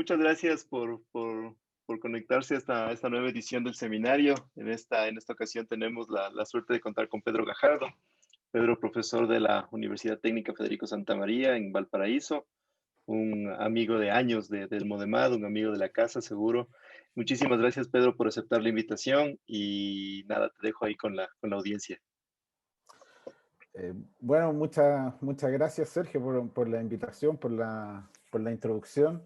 muchas gracias por conectarse a esta nueva edición del seminario. En esta ocasión tenemos la suerte de contar con Pedro Gajardo. Pedro, profesor de la Universidad Técnica Federico Santa María en Valparaíso, un amigo de años del Modemad, un amigo de la casa, seguro. Muchísimas gracias, Pedro, por aceptar la invitación y nada, te dejo ahí con la audiencia. Bueno, muchas gracias, Sergio, por la invitación, por la introducción.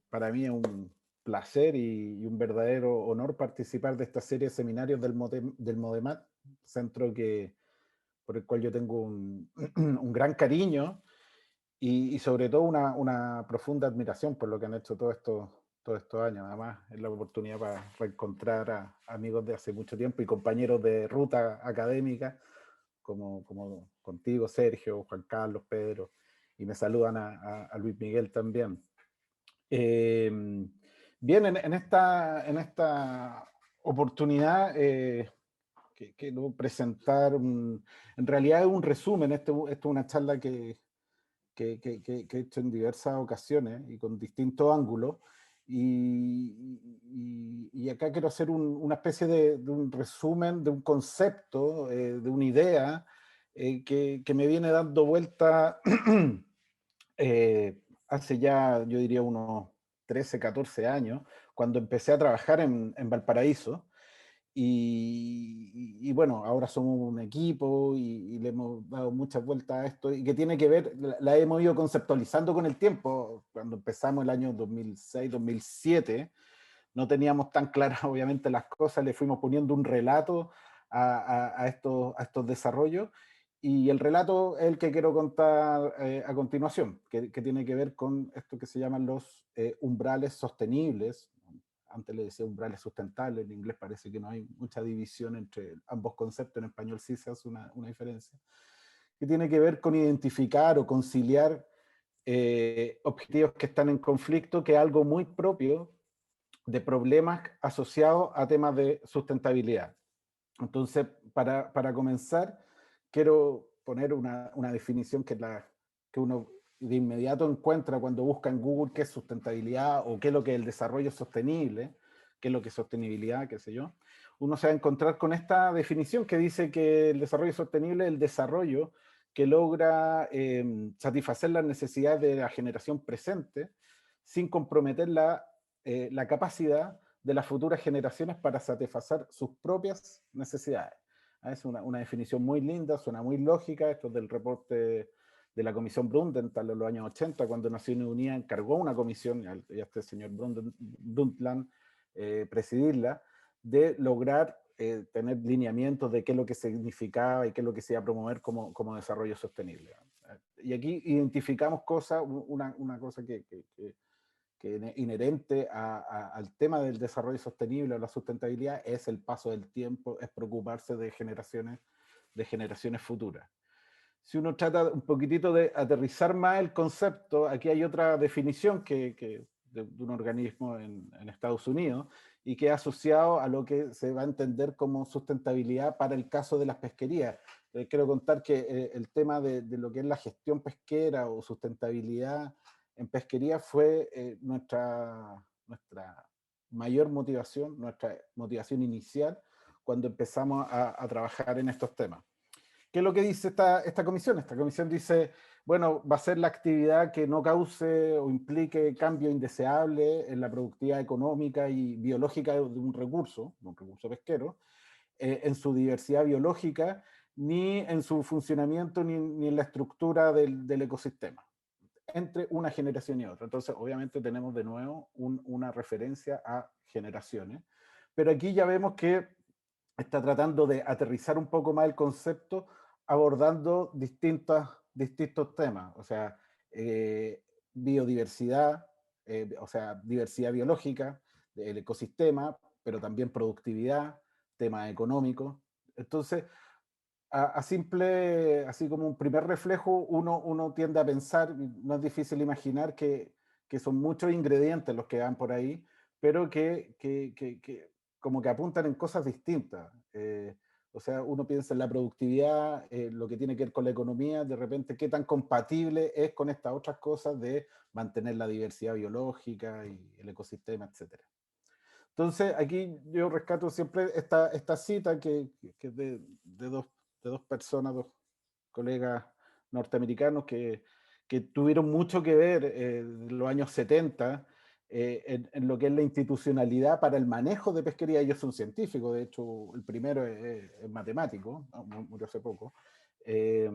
Para mí es un placer y un verdadero honor participar de esta serie de seminarios del Modemat, centro por el cual yo tengo un gran cariño y sobre todo una profunda admiración por lo que han hecho todos estos años. Además, es la oportunidad para reencontrar a amigos de hace mucho tiempo y compañeros de ruta académica, como contigo, Sergio, Juan Carlos, Pedro, y me saludan a Luis Miguel también. Bien, en esta oportunidad quiero presentar, en realidad es un resumen, esto es una charla que he hecho en diversas ocasiones y con distintos ángulos. Y acá quiero hacer una especie de un resumen, de un concepto, de una idea que me viene dando vuelta hace ya, yo diría, unos 13, 14 años, cuando empecé a trabajar en Valparaíso. Y bueno, ahora somos un equipo y le hemos dado muchas vueltas a esto y que tiene que ver, la hemos ido conceptualizando con el tiempo. Cuando empezamos el año 2006, 2007, no teníamos tan claras obviamente las cosas, le fuimos poniendo un relato a estos desarrollos, y el relato es el que quiero contar a continuación, que tiene que ver con esto que se llaman los umbrales sostenibles. Antes le decía umbrales sustentables, en inglés parece que no hay mucha división entre ambos conceptos, en español sí se hace una diferencia, que tiene que ver con identificar o conciliar objetivos que están en conflicto, que es algo muy propio de problemas asociados a temas de sustentabilidad. Entonces, para comenzar, quiero poner una definición que uno de inmediato encuentra cuando busca en Google qué es sustentabilidad o qué es lo que es el desarrollo sostenible, qué es lo que es sostenibilidad, qué sé yo. Uno se va a encontrar con esta definición que dice que el desarrollo sostenible es el desarrollo que logra satisfacer las necesidades de la generación presente sin comprometer la capacidad de las futuras generaciones para satisfacer sus propias necesidades. Es una definición muy linda, suena muy lógica. Esto es del reporte de la Comisión Brundtland en los años 80, cuando Naciones Unidas encargó una comisión, y este señor Brundtland presidirla, de lograr tener lineamientos de qué es lo que significaba y qué es lo que se iba a promover como desarrollo sostenible. Y aquí identificamos cosas, una cosa que inherente al tema del desarrollo sostenible o la sustentabilidad es el paso del tiempo, es preocuparse de generaciones futuras. Si uno trata un poquitito de aterrizar más el concepto, aquí hay otra definición de un organismo en Estados Unidos y que es asociado a lo que se va a entender como sustentabilidad para el caso de las pesquerías. Quiero contar que el tema de lo que es la gestión pesquera o sustentabilidad en pesquería fue nuestra mayor motivación, nuestra motivación inicial cuando empezamos a trabajar en estos temas. ¿Qué es lo que dice esta comisión? Esta comisión dice, bueno, va a ser la actividad que no cause o implique cambio indeseable en la productividad económica y biológica de un recurso pesquero, en su diversidad biológica, ni en su funcionamiento, ni en la estructura del ecosistema, entre una generación y otra. Entonces, obviamente tenemos de nuevo una referencia a generaciones, pero aquí ya vemos que está tratando de aterrizar un poco más el concepto, abordando distintos temas, o sea, biodiversidad, o sea, diversidad biológica, del ecosistema, pero también productividad, temas económicos. Entonces, así como un primer reflejo, uno tiende a pensar, no es difícil imaginar que son muchos ingredientes los que van por ahí, pero que como que apuntan en cosas distintas. O sea, uno piensa en la productividad, lo que tiene que ver con la economía, de repente qué tan compatible es con estas otras cosas de mantener la diversidad biológica y el ecosistema, etcétera. Entonces, aquí yo rescato siempre esta cita que es de dos personas, dos colegas norteamericanos que tuvieron mucho que ver en los años 70 en lo que es la institucionalidad para el manejo de pesquería. Ellos son científicos, de hecho, el primero es matemático, ¿no? Murió hace poco. Eh,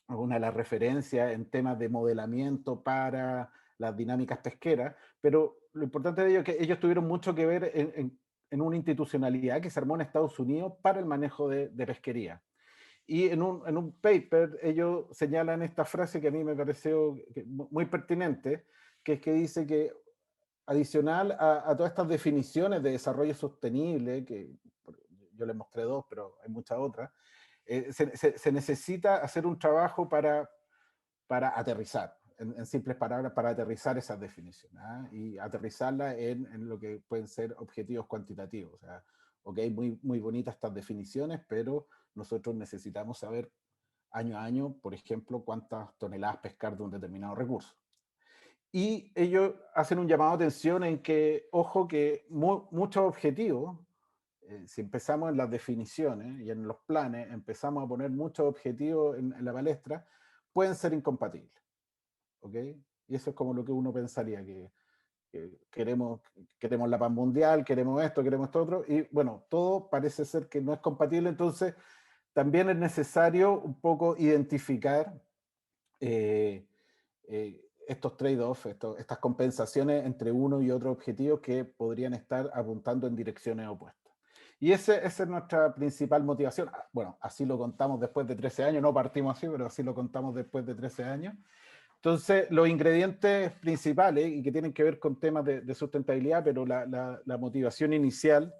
una de las referencias en temas de modelamiento para las dinámicas pesqueras, pero lo importante de ello es que ellos tuvieron mucho que ver en una institucionalidad que se armó en Estados Unidos para el manejo de pesquería. Y en un paper ellos señalan esta frase que a mí me pareció muy pertinente, que es que dice que adicional a todas estas definiciones de desarrollo sostenible, que yo les mostré dos, pero hay muchas otras, se necesita hacer un trabajo para aterrizar, en simples palabras, para aterrizar esas definiciones, ¿ah? Y aterrizarlas en lo que pueden ser objetivos cuantitativos. O sea, ok, muy bonitas estas definiciones, pero nosotros necesitamos saber año a año, por ejemplo, cuántas toneladas pescar de un determinado recurso. Y ellos hacen un llamado de atención en que, ojo, que muchos objetivos, si empezamos en las definiciones y en los planes, empezamos a poner muchos objetivos en la palestra, pueden ser incompatibles. ¿Ok? Y eso es como lo que uno pensaría, que queremos la paz mundial, queremos esto otro, y bueno, todo parece ser que no es compatible, entonces también es necesario un poco identificar estos trade-offs, estas compensaciones entre uno y otro objetivo que podrían estar apuntando en direcciones opuestas. Y esa es nuestra principal motivación. Bueno, así lo contamos después de 13 años, no partimos así, pero así lo contamos después de 13 años. Entonces, los ingredientes principales y que tienen que ver con temas de sustentabilidad, pero la motivación inicial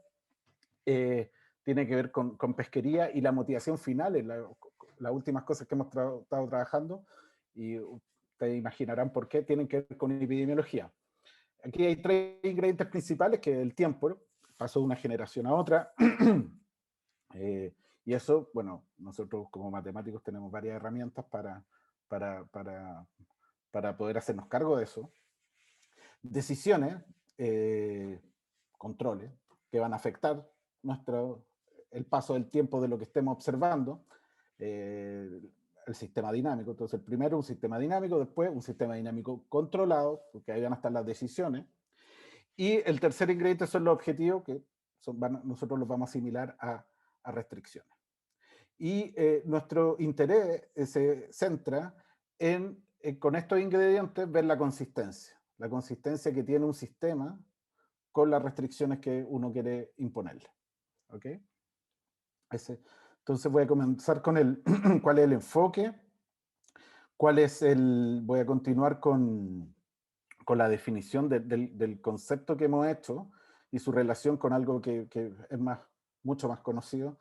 tiene que ver con pesquería y la motivación final, es las últimas cosas que hemos estado trabajando, y ustedes imaginarán por qué, tienen que ver con epidemiología. Aquí hay tres ingredientes principales, que es el tiempo, pasó de una generación a otra, y eso, bueno, nosotros como matemáticos tenemos varias herramientas para, para, para poder hacernos cargo de eso. Decisiones, controles, que van a afectar el paso del tiempo de lo que estemos observando, el sistema dinámico. Entonces, el primero, un sistema dinámico, después un sistema dinámico controlado, porque ahí van a estar las decisiones. Y el tercer ingrediente son los objetivos, que nosotros los vamos a asimilar a restricciones. Y nuestro interés se centra con estos ingredientes, ver la consistencia que tiene un sistema con las restricciones que uno quiere imponerle. ¿Ok? Entonces voy a comenzar con cuál es el enfoque, voy a continuar con la definición del concepto que hemos hecho y su relación con algo que es mucho más conocido,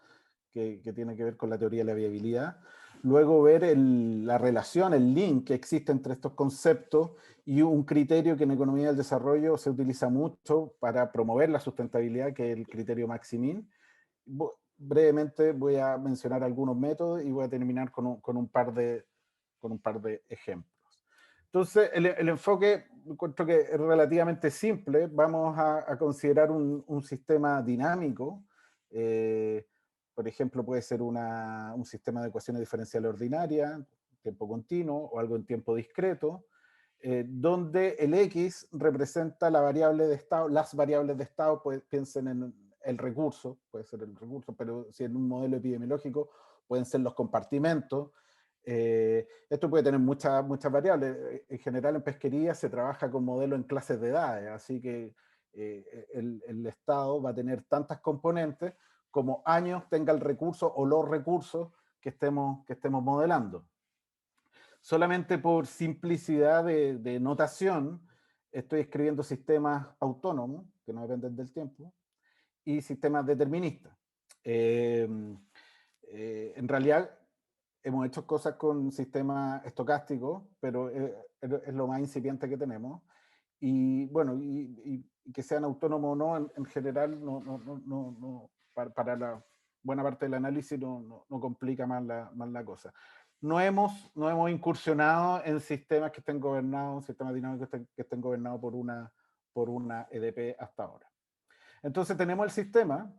que tiene que ver con la teoría de la viabilidad. Luego ver la relación, el link que existe entre estos conceptos y un criterio que en economía del desarrollo se utiliza mucho para promover la sustentabilidad, que es el criterio Maximin. Brevemente voy a mencionar algunos métodos y voy a terminar con un par de ejemplos. Entonces, el enfoque encuentro que es relativamente simple. Vamos a considerar un sistema dinámico. Por ejemplo, puede ser un sistema de ecuaciones diferenciales ordinarias, tiempo continuo, o algo en tiempo discreto, donde el X representa la variable de estado, las variables de estado, pues piensen en el recurso, puede ser el recurso, pero si en un modelo epidemiológico pueden ser los compartimentos. Esto puede tener muchas variables. En general en pesquería se trabaja con modelos en clases de edades, así que el estado va a tener tantas componentes como años tenga el recurso o los recursos que estemos modelando. Solamente por simplicidad de notación, estoy escribiendo sistemas autónomos, que no dependen del tiempo, y sistemas deterministas. En realidad, hemos hecho cosas con sistemas estocásticos, pero es lo más incipiente que tenemos. Y bueno, y que sean autónomos o no, en general, para buena parte del análisis no complica más la cosa. No hemos incursionado en sistemas que estén gobernados, sistemas dinámicos que estén gobernados por una EDP hasta ahora. Entonces tenemos el sistema,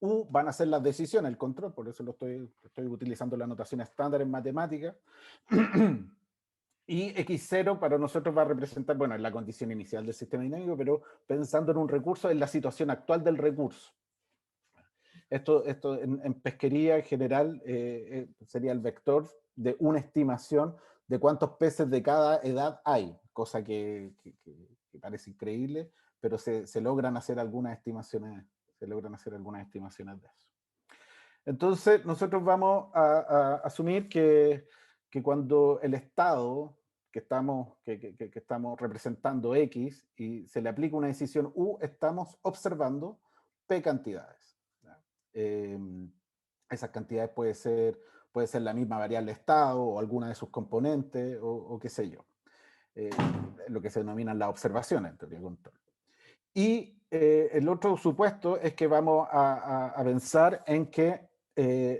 U van a ser las decisiones, el control, por eso estoy utilizando la notación estándar en matemática. Y X0 para nosotros va a representar, bueno, es la condición inicial del sistema dinámico, pero pensando en un recurso, en la situación actual del recurso. Esto en pesquería en general sería el vector de una estimación de cuántos peces de cada edad hay, cosa que parece increíble, pero se logran hacer algunas estimaciones, de eso. Entonces, nosotros vamos a asumir que cuando el estado que estamos representando X y se le aplica una decisión U, estamos observando P cantidades. Eh, esas cantidades puede ser la misma variable estado o alguna de sus componentes o qué sé yo. Lo que se denominan las observaciones en teoría de control. Y el otro supuesto es que vamos a pensar en que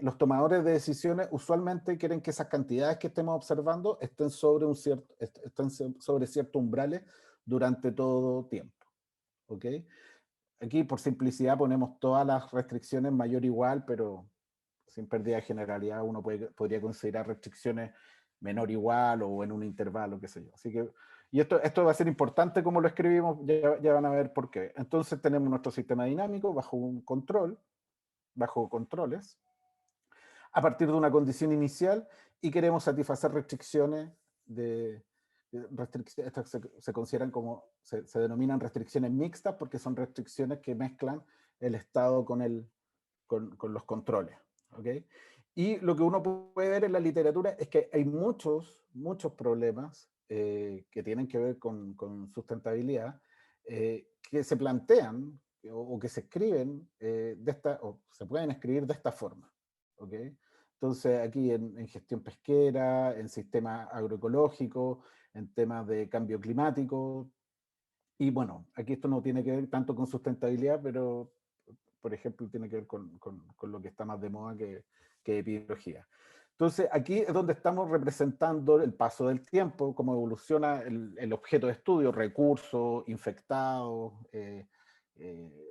los tomadores de decisiones usualmente quieren que esas cantidades que estemos observando estén sobre ciertos umbrales durante todo tiempo. ¿Ok? Aquí por simplicidad ponemos todas las restricciones mayor o igual, pero sin pérdida de generalidad uno podría considerar restricciones menor o igual o en un intervalo, qué sé yo. Así que, y esto va a ser importante como lo escribimos, ya van a ver por qué. Entonces tenemos nuestro sistema dinámico bajo un control, bajo controles, a partir de una condición inicial y queremos satisfacer restricciones estas se consideran como, se denominan restricciones mixtas porque son restricciones que mezclan el estado con los controles. ¿Okay? Y lo que uno puede ver en la literatura es que hay muchos problemas que tienen que ver con sustentabilidad que se plantean o que se escriben o se pueden escribir de esta forma. ¿Okay? Entonces aquí en gestión pesquera, en sistemas agroecológicos, en temas de cambio climático, y bueno, aquí esto no tiene que ver tanto con sustentabilidad, pero por ejemplo tiene que ver con lo que está más de moda que epidemiología. Entonces aquí es donde estamos representando el paso del tiempo, cómo evoluciona el objeto de estudio, recursos, infectados,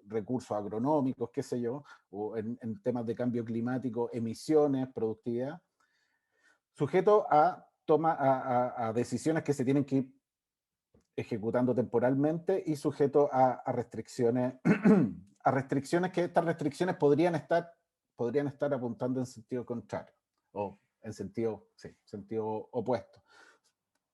recursos agronómicos, qué sé yo, o en temas de cambio climático, emisiones, productividad, sujeto a decisiones que se tienen que ir ejecutando temporalmente y sujeto a restricciones, a restricciones que estas restricciones podrían estar apuntando en sentido contrario o en sentido opuesto.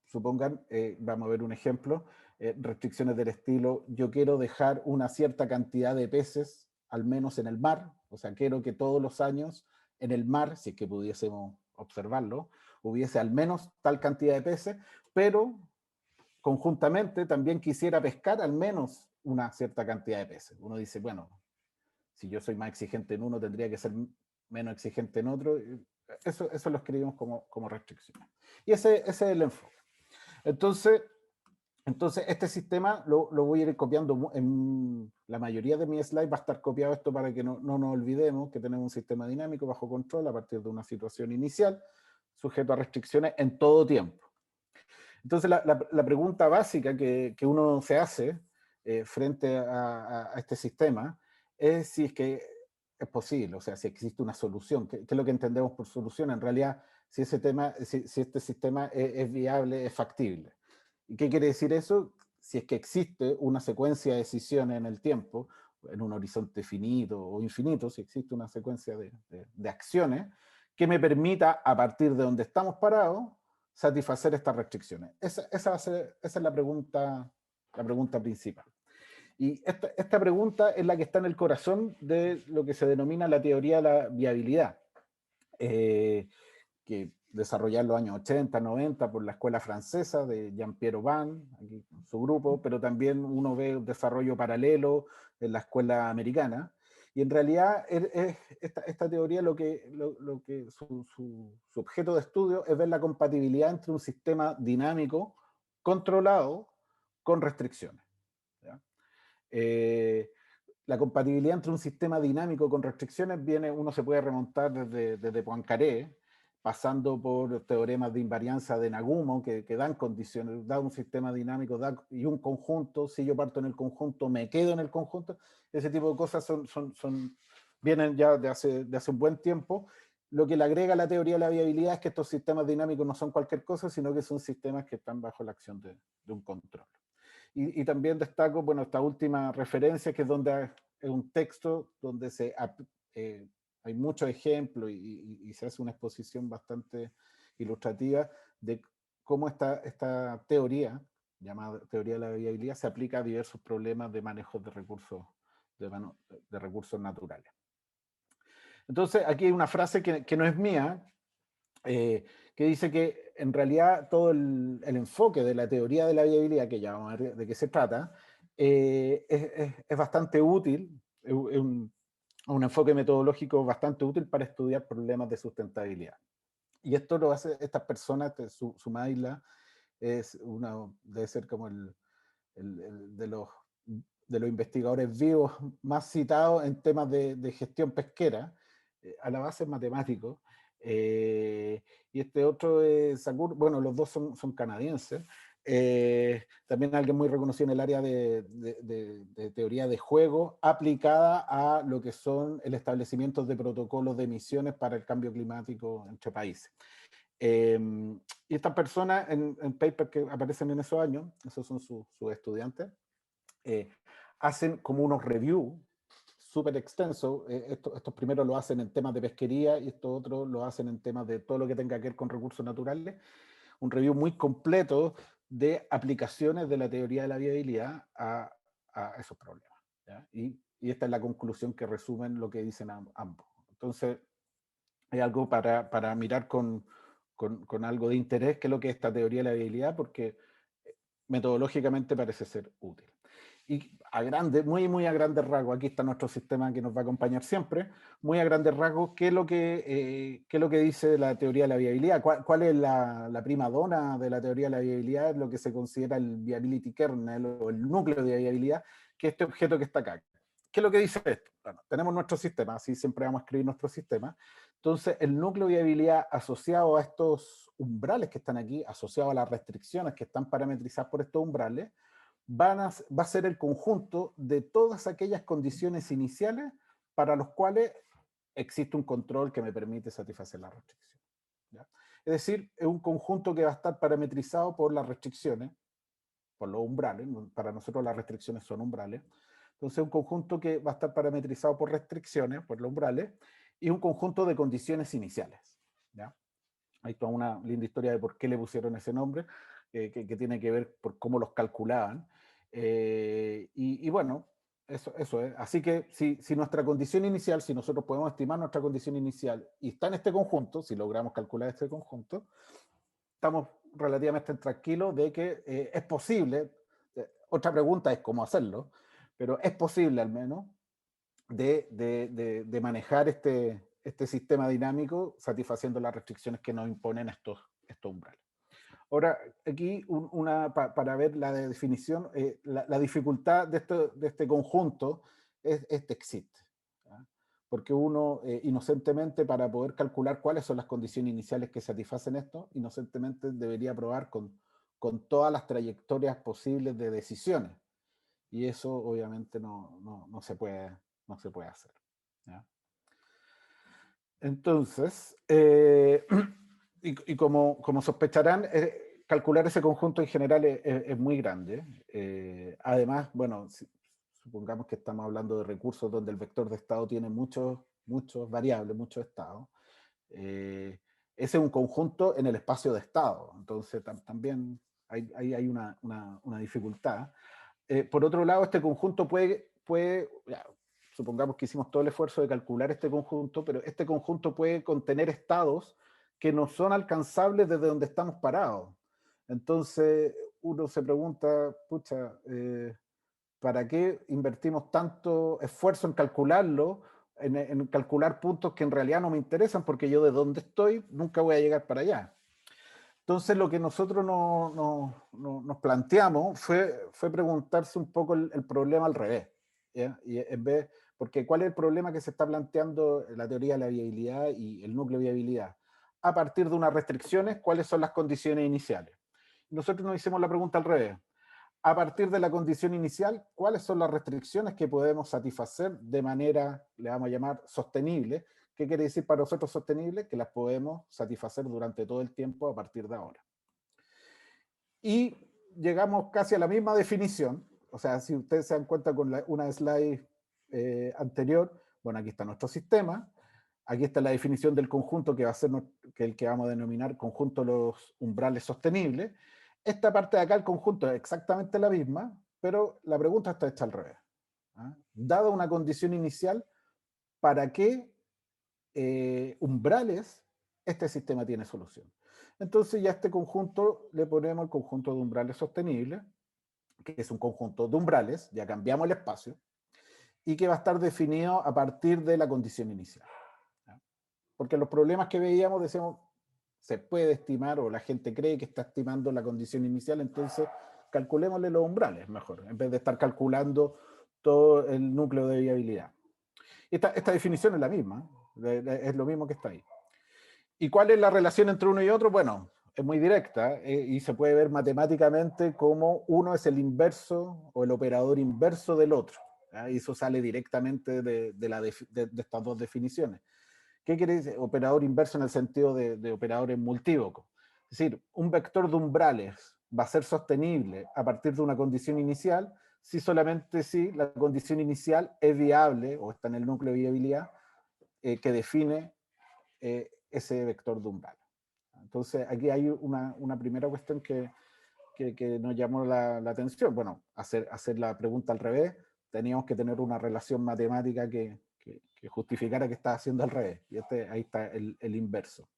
Supongan, vamos a ver un ejemplo, restricciones del estilo, yo quiero dejar una cierta cantidad de peces, al menos en el mar, o sea, quiero que todos los años en el mar, si es que pudiésemos observarlo, hubiese al menos tal cantidad de peces, pero conjuntamente también quisiera pescar al menos una cierta cantidad de peces. Uno dice, bueno, si yo soy más exigente en uno, tendría que ser menos exigente en otro. Eso lo escribimos como restricción. Y ese es el enfoque. Entonces este sistema lo voy a ir copiando en la mayoría de mis slides, va a estar copiado esto para que no nos olvidemos que tenemos un sistema dinámico bajo control a partir de una situación inicial, sujeto a restricciones en todo tiempo. Entonces la pregunta básica que uno se hace frente a este sistema es si es que es posible, o sea, si existe una solución. ¿Qué es lo que entendemos por solución? En realidad, si este sistema es viable, es factible. ¿Y qué quiere decir eso? Si es que existe una secuencia de decisiones en el tiempo, en un horizonte finito o infinito, si existe una secuencia de acciones que me permita, a partir de donde estamos parados, satisfacer estas restricciones. Esa es la pregunta principal. Y esta pregunta es la que está en el corazón de lo que se denomina la teoría de la viabilidad, que desarrollada en los años 80, 90 por la escuela francesa de Jean-Pierre Aubin, aquí su grupo, pero también uno ve un desarrollo paralelo en la escuela americana. Y en realidad esta teoría su objeto de estudio es ver la compatibilidad entre un sistema dinámico controlado con restricciones. ¿Ya? la compatibilidad entre un sistema dinámico con restricciones uno se puede remontar desde Poincaré, pasando por teoremas de invarianza de Nagumo, que dan condiciones, da un sistema dinámico y un conjunto. Si yo parto en el conjunto, me quedo en el conjunto. Ese tipo de cosas vienen ya de hace un buen tiempo. Lo que le agrega a la teoría de la viabilidad es que estos sistemas dinámicos no son cualquier cosa, sino que son sistemas que están bajo la acción de un control. Y también destaco, bueno, esta última referencia, que es donde es un texto donde hay muchos ejemplos y se hace una exposición bastante ilustrativa de cómo esta teoría, llamada teoría de la viabilidad, se aplica a diversos problemas de manejo de recursos, de recursos naturales. Entonces, aquí hay una frase que no es mía, que dice que en realidad todo el enfoque de la teoría de la viabilidad, que ya vamos a ver de qué se trata, es bastante útil, es un enfoque metodológico bastante útil para estudiar problemas de sustentabilidad. Y esto lo hace estas personas, Sumaila debe ser como de los investigadores vivos más citados en temas de gestión pesquera. A la base es matemático. Y este otro es Sakur, bueno, los dos son canadienses. También alguien muy reconocido en el área de teoría de juego aplicada a lo que son el establecimiento de protocolos de emisiones para el cambio climático entre países. Y estas personas en papers que aparecen en esos años, esos son sus estudiantes, hacen como unos reviews súper extensos. Estos primeros lo hacen en temas de pesquería y estos otros lo hacen en temas de todo lo que tenga que ver con recursos naturales. Un review muy completo de aplicaciones de la teoría de la viabilidad a esos problemas, ¿ya? Y esta es la conclusión que resumen lo que dicen ambos. Entonces, hay algo para mirar con algo de interés, que es lo que es esta teoría de la viabilidad, porque metodológicamente parece ser útil. Y muy a grandes rasgos, aquí está nuestro sistema que nos va a acompañar siempre, muy a grandes rasgos, ¿qué es lo que dice la teoría de la viabilidad? ¿Cuál es la prima donna de la teoría de la viabilidad? Es lo que se considera el viability kernel o el núcleo de viabilidad, que es este objeto que está acá. ¿Qué es lo que dice esto? Bueno, tenemos nuestro sistema, así siempre vamos a escribir nuestro sistema. Entonces, el núcleo de viabilidad asociado a estos umbrales que están aquí, asociado a las restricciones que están parametrizadas por estos umbrales, va a ser el conjunto de todas aquellas condiciones iniciales para los cuales existe un control que me permite satisfacer la restricción, ¿ya? Es decir, es un conjunto que va a estar parametrizado por las restricciones, por los umbrales. Para nosotros las restricciones son umbrales. Entonces, un conjunto que va a estar parametrizado por restricciones, por los umbrales, y un conjunto de condiciones iniciales, ¿ya? Hay toda una linda historia de por qué le pusieron ese nombre, que tiene que ver por cómo los calculaban. Y bueno, eso es. Así que si nuestra condición inicial, si nosotros podemos estimar nuestra condición inicial y está en este conjunto, si logramos calcular este conjunto, estamos relativamente tranquilos de que es posible. Otra pregunta es cómo hacerlo, pero es posible al menos de manejar este sistema dinámico satisfaciendo las restricciones que nos imponen estos umbrales. Ahora, aquí para ver la definición, la dificultad de este conjunto existe, ¿ya? Porque uno, inocentemente, para poder calcular cuáles son las condiciones iniciales que satisfacen esto, inocentemente debería probar con todas las trayectorias posibles de decisiones. Y eso obviamente no se puede hacer, ¿ya? Entonces, y como sospecharán, calcular ese conjunto en general es muy grande. Además, bueno, supongamos que estamos hablando de recursos donde el vector de estado tiene muchos variables, muchos estados. Ese es un conjunto en el espacio de estado. Entonces, también hay una dificultad. Por otro lado, este conjunto ya, supongamos que hicimos todo el esfuerzo de calcular este conjunto, pero este conjunto puede contener estados que no son alcanzables desde donde estamos parados. Entonces, uno se pregunta, pucha, ¿para qué invertimos tanto esfuerzo en calcularlo, en calcular puntos que en realidad no me interesan, porque yo de donde estoy nunca voy a llegar para allá? Entonces, lo que nosotros nos planteamos fue preguntarse un poco el problema al revés. ¿ya? Y en vez, porque ¿cuál es el problema que se está planteando la teoría de la viabilidad y el núcleo de viabilidad? A partir de unas restricciones, ¿cuáles son las condiciones iniciales? Nosotros nos hicimos la pregunta al revés. A partir de la condición inicial, ¿cuáles son las restricciones que podemos satisfacer de manera, le vamos a llamar, sostenible? ¿Qué quiere decir para nosotros sostenible? Que las podemos satisfacer durante todo el tiempo a partir de ahora. Y llegamos casi a la misma definición. O sea, si ustedes se dan cuenta con una slide anterior, bueno, aquí está nuestro sistema, aquí está la definición del conjunto que va a ser el que vamos a denominar conjunto de los umbrales sostenibles. Esta parte de acá, el conjunto, es exactamente la misma, pero la pregunta está hecha al revés. ¿Ah? Dada una condición inicial, ¿para qué umbrales este sistema tiene solución? Entonces ya a este conjunto le ponemos el conjunto de umbrales sostenibles, que es un conjunto de umbrales, ya cambiamos el espacio, y que va a estar definido a partir de la condición inicial. Porque los problemas que veíamos, decíamos, se puede estimar, o la gente cree que está estimando la condición inicial, entonces calculémosle los umbrales mejor, en vez de estar calculando todo el núcleo de viabilidad. Esta definición es la misma, es lo mismo que está ahí. ¿Y cuál es la relación entre uno y otro? Bueno, es muy directa y se puede ver matemáticamente como uno es el inverso o el operador inverso del otro. Y eso sale directamente de estas dos definiciones. ¿Qué quiere decir? Operador inverso en el sentido de operadores multívocos. Es decir, un vector de umbrales va a ser sostenible a partir de una condición inicial si solamente si la condición inicial es viable o está en el núcleo de viabilidad que define ese vector de umbral. Entonces, aquí hay una primera cuestión que nos llamó la atención. Bueno, hacer la pregunta al revés, teníamos que tener una relación matemática que justificara que está haciendo al revés. Y ahí está el inverso.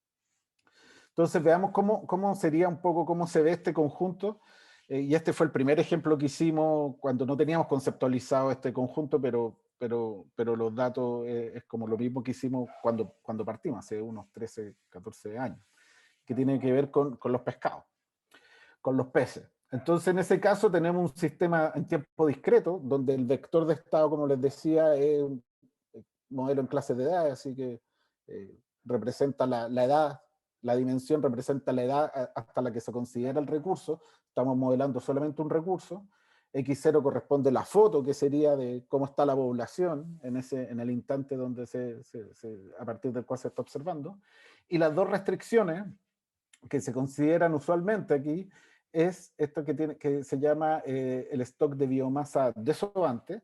Entonces, veamos cómo sería un poco, cómo se ve este conjunto. Y este fue el primer ejemplo que hicimos cuando no teníamos conceptualizado este conjunto, pero los datos es como lo mismo que hicimos cuando partimos, hace unos 13, 14 años, que tiene que ver con los pescados, con los peces. Entonces, en ese caso tenemos un sistema en tiempo discreto, donde el vector de estado, como les decía, es un modelo en clases de edad, así que representa la edad, la dimensión representa la edad hasta la que se considera el recurso. Estamos modelando solamente un recurso. X0 corresponde a la foto, que sería de cómo está la población en el instante donde a partir del cual se está observando. Y las dos restricciones que se consideran usualmente aquí es esto que se llama el stock de biomasa desobante.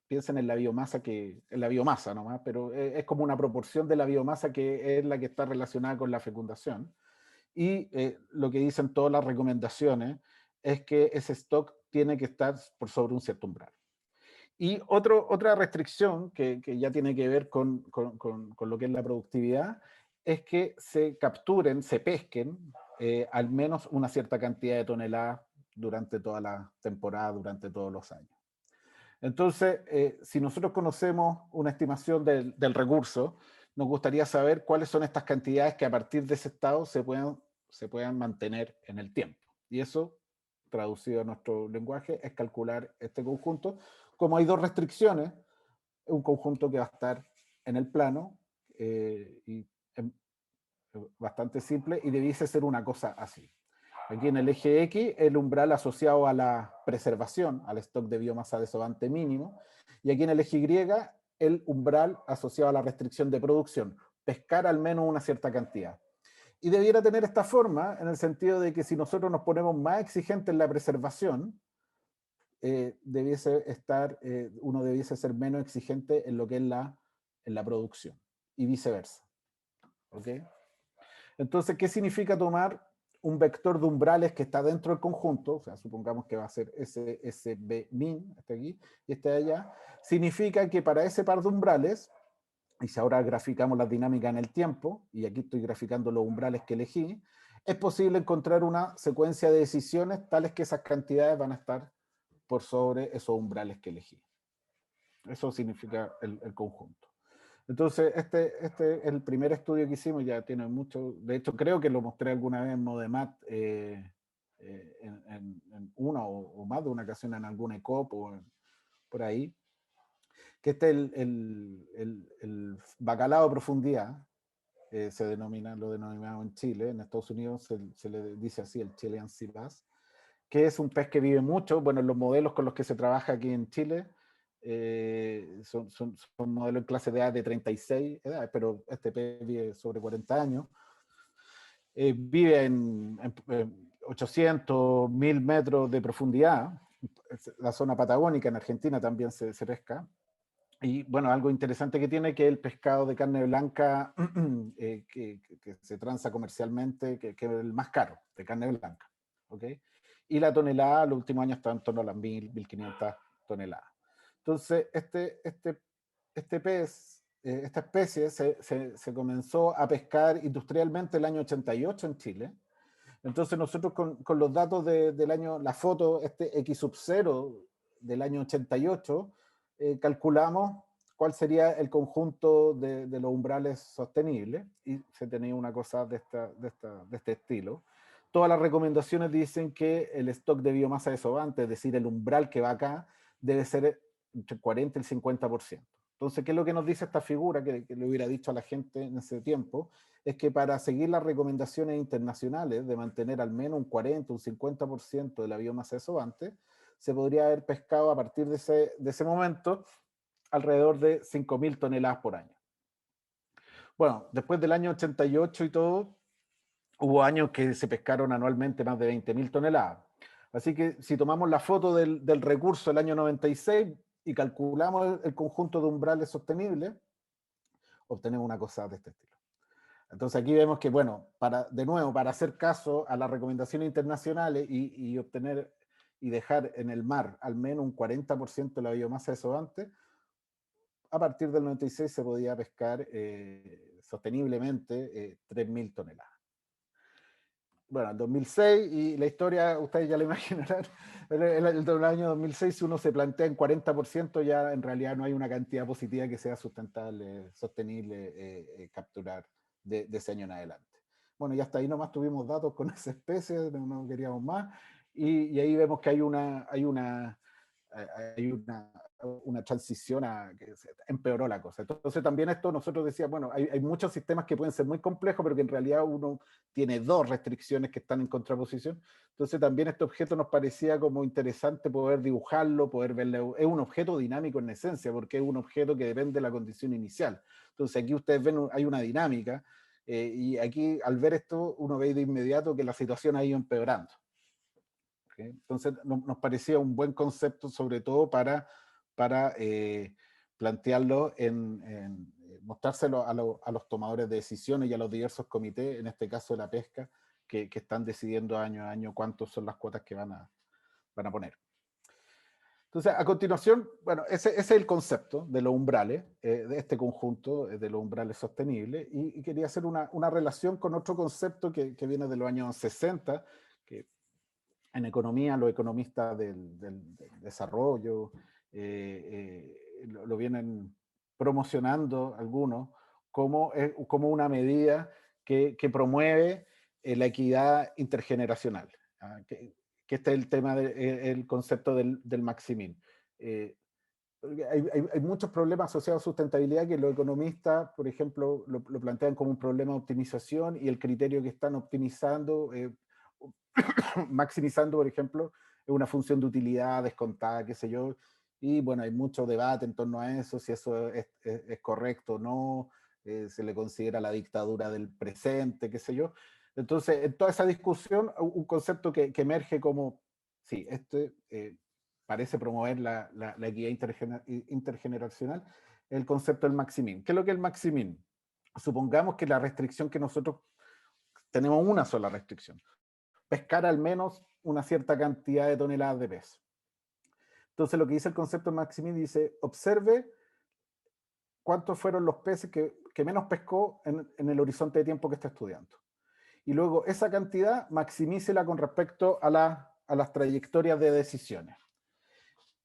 Piensen en la biomasa nomás, pero es como una proporción de la biomasa que es la que está relacionada con la fecundación. Y lo que dicen todas las recomendaciones es que ese stock tiene que estar por sobre un cierto umbral. Y otra restricción que ya tiene que ver con lo que es la productividad es que se capturen, se pesquen al menos una cierta cantidad de toneladas durante toda la temporada, durante todos los años. Entonces, si nosotros conocemos una estimación del recurso, nos gustaría saber cuáles son estas cantidades que a partir de ese estado se puedan mantener en el tiempo. Y eso, traducido a nuestro lenguaje, es calcular este conjunto. Como hay dos restricciones, un conjunto que va a estar en el plano y bastante simple y debiese ser una cosa así. Aquí en el eje X, el umbral asociado a la preservación, al stock de biomasa desobante mínimo, y aquí en el eje Y, el umbral asociado a la restricción de producción, pescar al menos una cierta cantidad. Y debiera tener esta forma, en el sentido de que si nosotros nos ponemos más exigentes en la preservación, uno debiese ser menos exigente en lo que es en la producción, y viceversa. ¿Ok? Entonces, ¿qué significa tomar un vector de umbrales que está dentro del conjunto? O sea, supongamos que va a ser SB min, este aquí, y este de allá. Significa que para ese par de umbrales, y si ahora graficamos las dinámicas en el tiempo, y aquí estoy graficando los umbrales que elegí, es posible encontrar una secuencia de decisiones tales que esas cantidades van a estar por sobre esos umbrales que elegí. Eso significa el conjunto. Entonces, este es el primer estudio que hicimos, ya tiene mucho, de hecho creo que lo mostré alguna vez en Modemat en una o más de una ocasión en algún ECOP o por ahí, que este es el bacalao a profundidad, lo denominamos en Chile. En Estados Unidos se le dice así, el Chilean Sea Bass, que es un pez que vive mucho. Bueno, los modelos con los que se trabaja aquí en Chile son modelos en clase de edad de 36 edades, pero este pez vive sobre 40 años. Vive en 800, 1000 metros de profundidad. La zona patagónica en Argentina también se pesca. Y bueno, algo interesante que tiene que el pescado de carne blanca que se transa comercialmente, que es el más caro, de carne blanca. ¿Okay? Y la tonelada, los últimos años está en torno a las 1500 toneladas. Entonces, este pez, esta especie se comenzó a pescar industrialmente el año 88 en Chile. Entonces nosotros con los datos del año, la foto, X sub 0 del año 88, calculamos cuál sería el conjunto de los umbrales sostenibles, y se tenía una cosa de este estilo. Todas las recomendaciones dicen que el stock de biomasa desobante, es decir, el umbral que va acá, debe ser entre el 40 y el 50%. Entonces, ¿qué es lo que nos dice esta figura que le hubiera dicho a la gente en ese tiempo? Es que para seguir las recomendaciones internacionales de mantener al menos un 40, un 50% de la biomasa desobante, se podría haber pescado a partir de ese momento alrededor de 5.000 toneladas por año. Bueno, después del año 88 y todo, hubo años que se pescaron anualmente más de 20.000 toneladas. Así que si tomamos la foto del recurso del año 96 y calculamos el conjunto de umbrales sostenibles, obtenemos una cosa de este estilo. Entonces aquí vemos que, bueno, de nuevo, para hacer caso a las recomendaciones internacionales y obtener y dejar en el mar al menos un 40% de la biomasa desobante, a partir del 96 se podía pescar sosteniblemente 3.000 toneladas. Bueno, el 2006, y la historia, ustedes ya la imaginarán, el año 2006, si uno se plantea en 40%, ya en realidad no hay una cantidad positiva que sea sustentable, sostenible capturar de ese año en adelante. Bueno, y hasta ahí nomás tuvimos datos con esa especie, no queríamos más, y ahí vemos que hay una transición que empeoró la cosa. Entonces también esto nosotros decíamos, bueno, hay muchos sistemas que pueden ser muy complejos, pero que en realidad uno tiene dos restricciones que están en contraposición. Entonces también este objeto nos parecía como interesante poder dibujarlo, poder verlo. Es un objeto dinámico en esencia, porque es un objeto que depende de la condición inicial. Entonces aquí ustedes ven, hay una dinámica, y aquí al ver esto uno ve de inmediato que la situación ha ido empeorando. ¿Okay? Entonces nos parecía un buen concepto, sobre todo para plantearlo mostrárselo a los tomadores de decisiones y a los diversos comités, en este caso de la pesca, que están decidiendo año a año cuántas son las cuotas que van a poner. Entonces, a continuación, bueno, ese es el concepto de los umbrales, de este conjunto de los umbrales sostenibles, y quería hacer una relación con otro concepto que viene de los años 60, que en economía, los economistas del desarrollo lo vienen promocionando algunos como una medida que promueve la equidad intergeneracional. Que este es el tema, el concepto del Maximin. Hay muchos problemas asociados a sustentabilidad que los economistas, por ejemplo, lo plantean como un problema de optimización, y el criterio que están optimizando, maximizando, por ejemplo, es una función de utilidad descontada, qué sé yo, y bueno, hay mucho debate en torno a eso, si eso es correcto o no, se le considera la dictadura del presente, qué sé yo. Entonces, en toda esa discusión, un concepto que emerge como, sí, parece promover la equidad intergeneracional, el concepto del maximin. ¿Qué es lo que es el maximin? Supongamos que la restricción que nosotros tenemos, una sola restricción: pescar al menos una cierta cantidad de toneladas de pez. Entonces lo que dice el concepto de Maximin, dice, observe cuántos fueron los peces que menos pescó en el horizonte de tiempo que está estudiando. Y luego esa cantidad maximícela con respecto a las trayectorias de decisiones.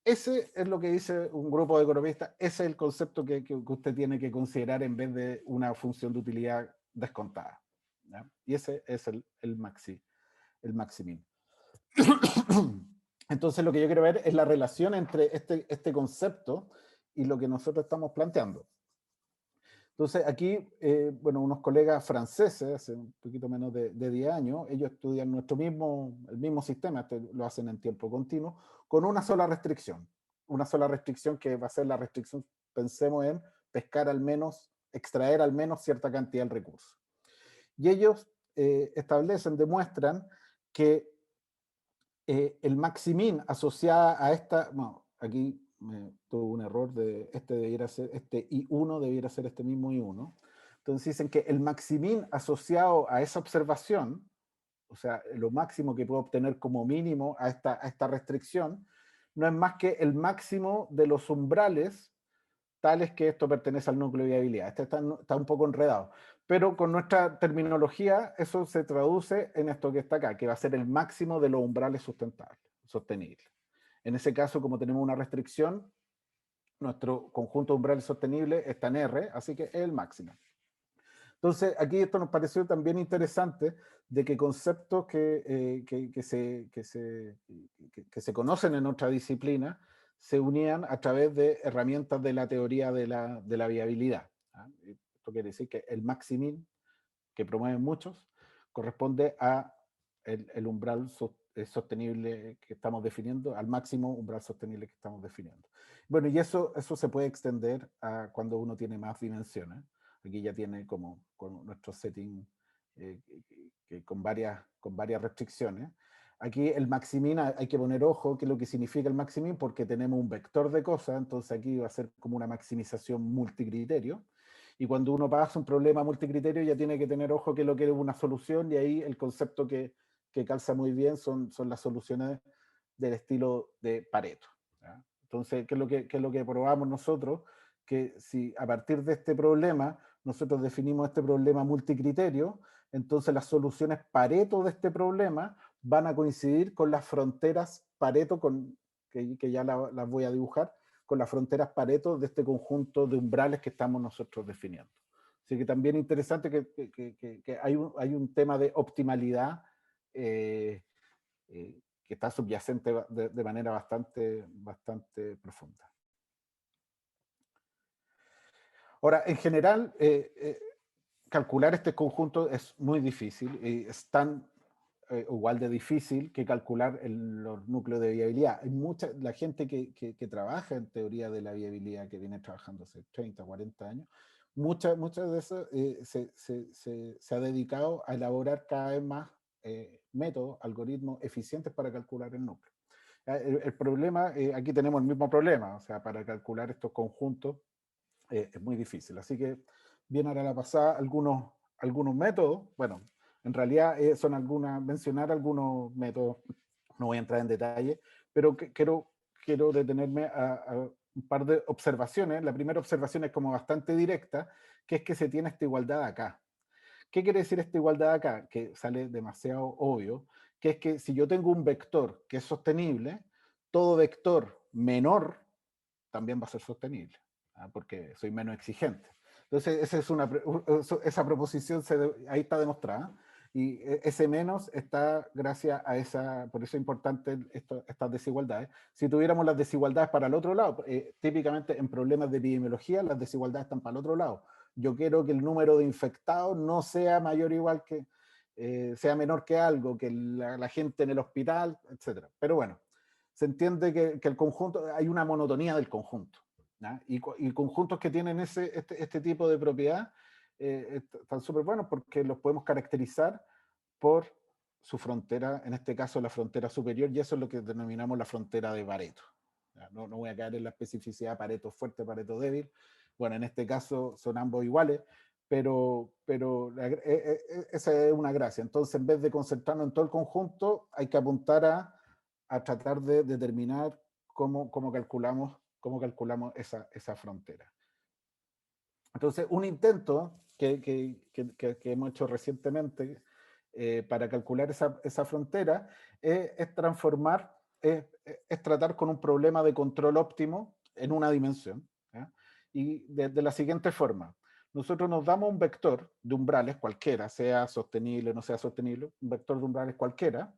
Ese es lo que dice un grupo de economistas, ese es el concepto que usted tiene que considerar en vez de una función de utilidad descontada. ¿Ya? Y ese es el Maximin. Entonces lo que yo quiero ver es la relación entre este concepto y lo que nosotros estamos planteando. Entonces aquí, bueno, unos colegas franceses, hace un poquito menos de 10 años, ellos estudian el mismo sistema, lo hacen en tiempo continuo, con una sola restricción que va a ser la restricción, pensemos en pescar al menos, extraer al menos cierta cantidad del recurso. Y ellos demuestran que el maximin asociada a esta, bueno, aquí tuve un error de debiera ser, este I1 debiera ser este mismo I1. Entonces dicen que el maximin asociado a esa observación, o sea, lo máximo que puedo obtener como mínimo a esta restricción, no es más que el máximo de los umbrales tales que esto pertenece al núcleo de viabilidad. Este está un poco enredado, pero con nuestra terminología eso se traduce en esto que está acá, que va a ser el máximo de los umbrales sostenibles. En ese caso, como tenemos una restricción, nuestro conjunto de umbrales sostenibles está en R, así que es el máximo. Entonces, aquí esto nos pareció también interesante de que conceptos que se conocen en otra disciplina se unían a través de herramientas de la teoría de la viabilidad. Esto quiere decir que el maximin, que promueven muchos, corresponde a el umbral sostenible que estamos definiendo, al máximo umbral sostenible que estamos definiendo. Bueno, y eso se puede extender a cuando uno tiene más dimensiones. Aquí ya tiene como con nuestro setting con varias restricciones. Aquí el maximin hay que poner ojo qué es lo que significa el maximin, porque tenemos un vector de cosas, entonces aquí va a ser como una maximización multicriterio. Y cuando uno pasa un problema multicriterio ya tiene que tener ojo que lo que es una solución, y ahí el concepto que calza muy bien son las soluciones del estilo de Pareto. ¿Ya? Entonces, ¿qué es lo que probamos nosotros? Que si a partir de este problema nosotros definimos este problema multicriterio, entonces las soluciones Pareto de este problema van a coincidir con las fronteras Pareto, que ya las voy a dibujar, con las fronteras Pareto de este conjunto de umbrales que estamos nosotros definiendo. Así que también interesante que hay un tema de optimalidad que está subyacente de manera bastante profunda. Ahora, en general, calcular este conjunto es muy difícil, y es tan igual de difícil que calcular los núcleos de viabilidad. Hay la gente que trabaja en teoría de la viabilidad, que viene trabajando hace 30, 40 años, muchas de esas se ha dedicado a elaborar cada vez más métodos, algoritmos eficientes para calcular el núcleo. El problema, aquí tenemos el mismo problema, o sea, para calcular estos conjuntos es muy difícil. Así que viene ahora a la pasada algunos métodos. Bueno, en realidad mencionar algunos métodos, no voy a entrar en detalle, pero quiero detenerme a un par de observaciones. La primera observación es como bastante directa, que es que se tiene esta igualdad acá. ¿Qué quiere decir esta igualdad acá? Que sale demasiado obvio, que es que si yo tengo un vector que es sostenible, todo vector menor también va a ser sostenible, porque soy menos exigente. Entonces, esa proposición ahí está demostrada, y ese menos está gracias a por eso es importante estas desigualdades. Si tuviéramos las desigualdades para el otro lado, típicamente en problemas de epidemiología, las desigualdades están para el otro lado. Yo quiero que el número de infectados no sea mayor o igual que, sea menor que algo, que la gente en el hospital, etc. Pero bueno, se entiende que el conjunto, hay una monotonía del conjunto. Y conjuntos que tienen este tipo de propiedad están súper buenos porque los podemos caracterizar por su frontera, en este caso la frontera superior, y eso es lo que denominamos la frontera de Pareto. No voy a caer en la especificidad Pareto fuerte, Pareto débil. Bueno, en este caso son ambos iguales, pero esa es una gracia. Entonces, en vez de concentrarnos en todo el conjunto, hay que apuntar a tratar de determinar cómo calculamos esa frontera. Entonces, un intento que hemos hecho recientemente para calcular esa frontera es transformar, es tratar con un problema de control óptimo en una dimensión. ¿Ya? Y de la siguiente forma: nosotros nos damos un vector de umbrales cualquiera, sea sostenible o no sea sostenible, un vector de umbrales cualquiera,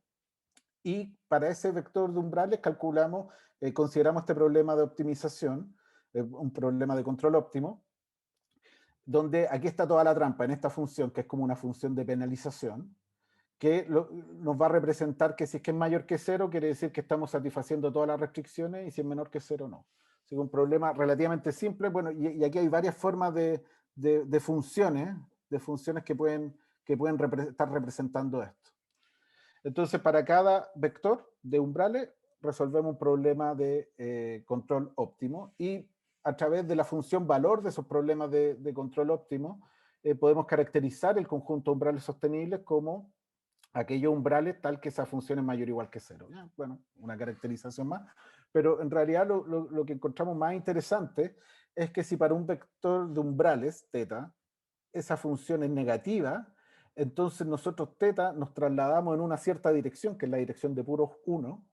y para ese vector de umbrales consideramos este problema de optimización un problema de control óptimo, donde aquí está toda la trampa en esta función, que es como una función de penalización, que nos va a representar que si es que es mayor que cero, quiere decir que estamos satisfaciendo todas las restricciones, y si es menor que cero, no. Así que un problema relativamente simple. Bueno, y aquí hay varias formas de funciones que pueden estar representando esto. Entonces, para cada vector de umbrales, resolvemos un problema de control óptimo, y a través de la función valor de esos problemas de control óptimo, podemos caracterizar el conjunto de umbrales sostenibles como aquellos umbrales tal que esa función es mayor o igual que cero. ¿Ya? Bueno, una caracterización más, pero en realidad lo que encontramos más interesante es que si para un vector de umbrales, θ, esa función es negativa, entonces nosotros θ nos trasladamos en una cierta dirección, que es la dirección de puros 1,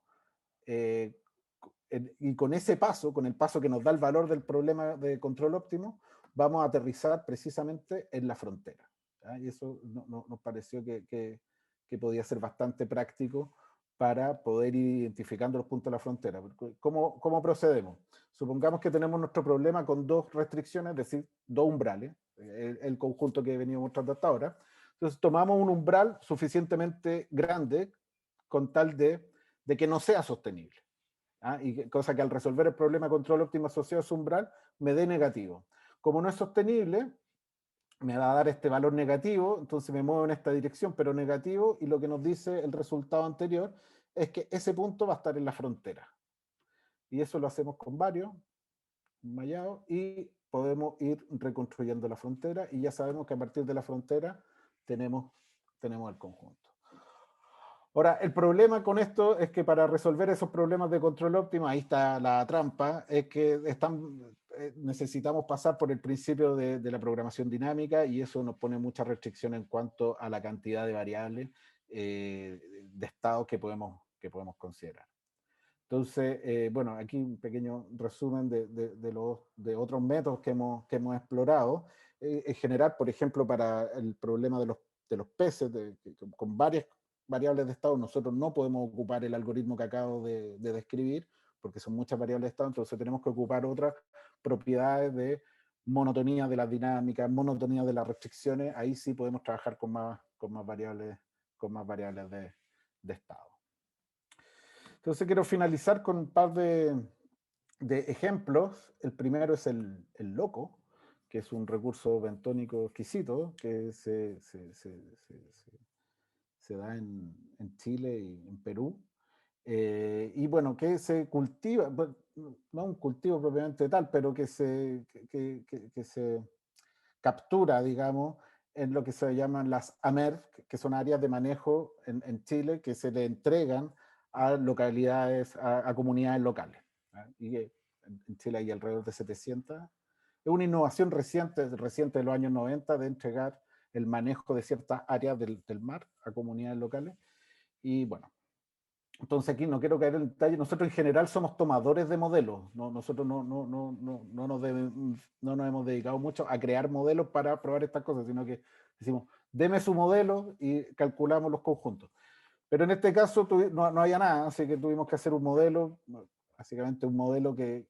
y con ese paso, con el paso que nos da el valor del problema de control óptimo, vamos a aterrizar precisamente en la frontera. ¿Ya? Y eso nos pareció que podía ser bastante práctico para poder ir identificando los puntos de la frontera. ¿Cómo procedemos? Supongamos que tenemos nuestro problema con dos restricciones, es decir, dos umbrales, el conjunto que he venido mostrando hasta ahora. Entonces tomamos un umbral suficientemente grande con tal de que no sea sostenible. Y cosa que al resolver el problema de control óptimo asociado a su umbral me dé negativo. Como no es sostenible, me va a dar este valor negativo, entonces me muevo en esta dirección, pero negativo, y lo que nos dice el resultado anterior es que ese punto va a estar en la frontera. Y eso lo hacemos con varios mallados, y podemos ir reconstruyendo la frontera, y ya sabemos que a partir de la frontera tenemos el conjunto. Ahora, el problema con esto es que para resolver esos problemas de control óptimo, ahí está la trampa, es que necesitamos pasar por el principio de la programación dinámica, y eso nos pone muchas restricciones en cuanto a la cantidad de variables de estados que podemos considerar. Entonces, bueno, aquí un pequeño resumen de otros métodos que hemos explorado. En general, por ejemplo, para el problema de los peces, con varias variables de estado, nosotros no podemos ocupar el algoritmo que acabo de describir, porque son muchas variables de estado, entonces tenemos que ocupar otras propiedades de monotonía de las dinámicas, monotonía de las restricciones. Ahí sí podemos trabajar con más variables de estado. Entonces quiero finalizar con un par de ejemplos. El primero es el loco, que es un recurso bentónico exquisito que se da en Chile y en Perú. Y bueno, que se cultiva, no un cultivo propiamente tal, pero que se captura, digamos, en lo que se llaman las AMER, que son áreas de manejo en Chile, que se le entregan a localidades, a comunidades locales. Y en Chile hay alrededor de 700. Es una innovación reciente de los años 90, de entregar el manejo de ciertas áreas del mar a comunidades locales. Y bueno, entonces aquí no quiero caer en detalle. Nosotros en general somos tomadores de modelos. Nosotros no nos hemos dedicado mucho a crear modelos para probar estas cosas, sino que decimos, deme su modelo y calculamos los conjuntos. Pero en este caso no había nada, así que tuvimos que hacer un modelo, básicamente un modelo que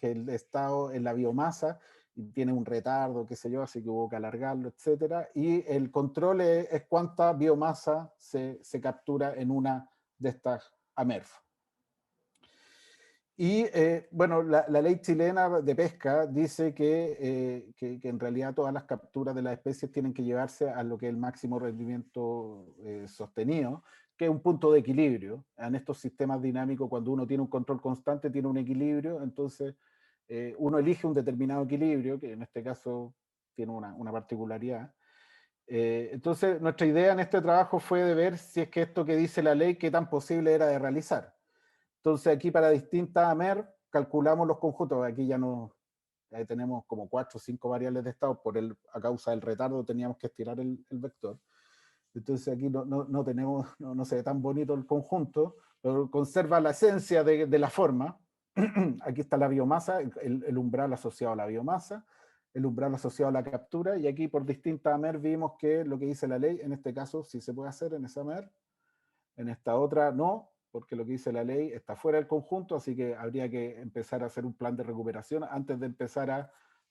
el estado en la biomasa, y tiene un retardo, qué sé yo, así que hubo que alargarlo, etcétera. Y el control es cuánta biomasa se captura en una de estas AMERF. Y bueno, la ley chilena de pesca dice que en realidad todas las capturas de las especies tienen que llevarse a lo que es el máximo rendimiento sostenido, que es un punto de equilibrio. En estos sistemas dinámicos, cuando uno tiene un control constante, tiene un equilibrio, entonces uno elige un determinado equilibrio, que en este caso tiene una particularidad. Entonces, nuestra idea en este trabajo fue de ver si es que esto que dice la ley, qué tan posible era de realizar. Entonces, aquí para distintas AMER calculamos los conjuntos. Aquí ya tenemos como 4 o 5 variables de estado. A causa del retardo teníamos que estirar el vector. Entonces aquí no se ve tan bonito el conjunto, pero conserva la esencia de la forma. Aquí está la biomasa, el umbral asociado a la biomasa, el umbral asociado a la captura, y aquí por distintas AMER vimos que lo que dice la ley, en este caso sí se puede hacer en esa AMER, en esta otra no, porque lo que dice la ley está fuera del conjunto, así que habría que empezar a hacer un plan de recuperación antes de empezar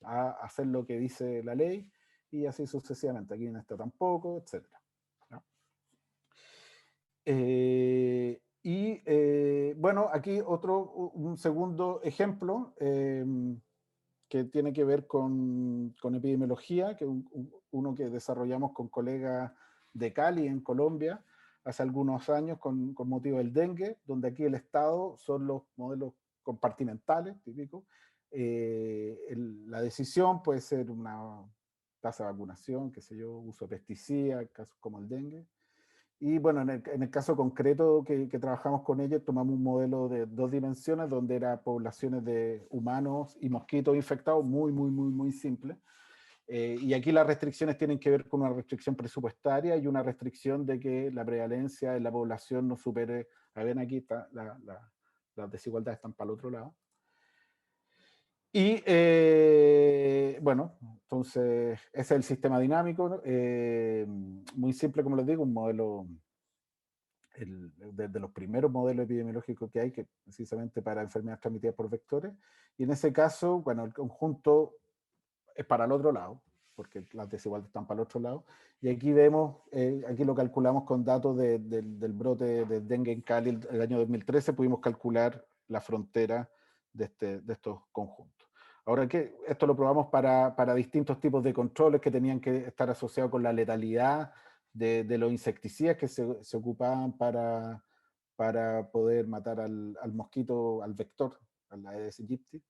a hacer lo que dice la ley, y así sucesivamente. Aquí no está tampoco, etc. ¿No? Bueno, aquí un segundo ejemplo que tiene que ver con epidemiología, que uno que desarrollamos con colegas de Cali, en Colombia, hace algunos años con motivo del dengue, donde aquí el estado son los modelos compartimentales típicos. La decisión puede ser una tasa de vacunación, qué sé yo, uso de pesticidas, casos como el dengue. Y bueno, en el caso concreto que trabajamos con ellos, tomamos un modelo de 2 dimensiones donde era poblaciones de humanos y mosquitos infectados, muy simple. Y aquí las restricciones tienen que ver con una restricción presupuestaria y una restricción de que la prevalencia en la población no supere, ven aquí está, las desigualdades están para el otro lado. Y bueno, entonces ese es el sistema dinámico, ¿no? Muy simple, como les digo, un modelo de los primeros modelos epidemiológicos que hay, que precisamente para enfermedades transmitidas por vectores. Y en ese caso, bueno, el conjunto es para el otro lado, porque las desigualdades están para el otro lado. Y aquí vemos, aquí lo calculamos con datos del brote de dengue en Cali el año 2013, pudimos calcular la frontera de estos conjuntos. Ahora, que esto lo probamos para distintos tipos de controles que tenían que estar asociados con la letalidad de los insecticidas que se ocupaban para poder matar al mosquito, al vector, a la Aedes aegypti.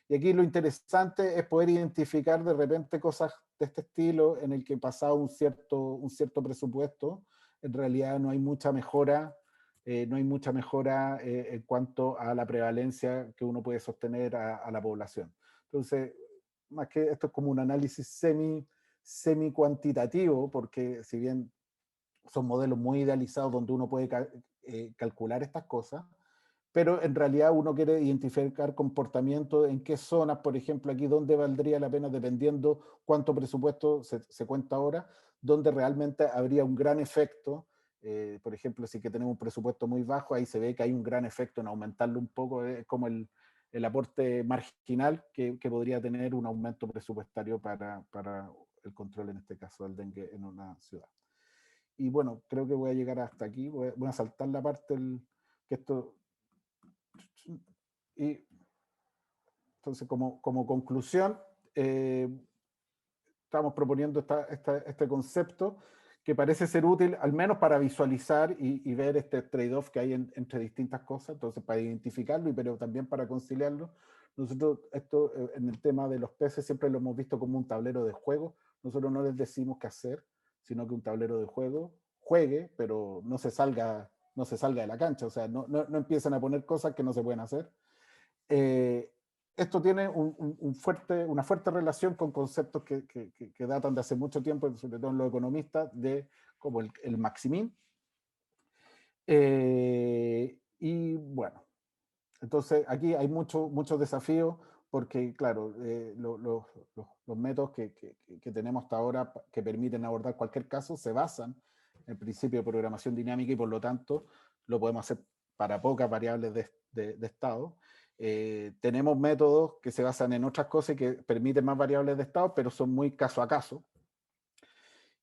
Y aquí lo interesante es poder identificar de repente cosas de este estilo en el que pasado un cierto presupuesto, en realidad no hay mucha mejora, en cuanto a la prevalencia que uno puede sostener a la población. Entonces, más que esto es como un análisis semi cuantitativo, porque si bien son modelos muy idealizados donde uno puede calcular estas cosas, pero en realidad uno quiere identificar comportamiento en qué zonas, por ejemplo, aquí dónde valdría la pena, dependiendo cuánto presupuesto se cuenta ahora, donde realmente habría un gran efecto. Por ejemplo, si que tenemos un presupuesto muy bajo, ahí se ve que hay un gran efecto en aumentarlo un poco, como el aporte marginal que podría tener un aumento presupuestario para el control, en este caso, del dengue en una ciudad. Y bueno, creo que voy a llegar hasta aquí, voy a saltar la parte que esto... Y entonces, como conclusión, estamos proponiendo este concepto que parece ser útil, al menos para visualizar y ver este trade-off que hay entre distintas cosas, entonces para identificarlo, pero también para conciliarlo. Nosotros esto en el tema de los peces siempre lo hemos visto como un tablero de juego. Nosotros no les decimos qué hacer, sino que un tablero de juego, juegue, pero no se salga de la cancha, o sea, no empiezan a poner cosas que no se pueden hacer. Esto tiene una fuerte relación con conceptos que datan de hace mucho tiempo, sobre todo en los economistas, como el maximín. Y bueno, entonces aquí hay muchos desafíos porque, claro, los métodos que tenemos hasta ahora que permiten abordar cualquier caso se basan en el principio de programación dinámica y por lo tanto lo podemos hacer para pocas variables de estado. Tenemos métodos que se basan en otras cosas y que permiten más variables de estado, pero son muy caso a caso.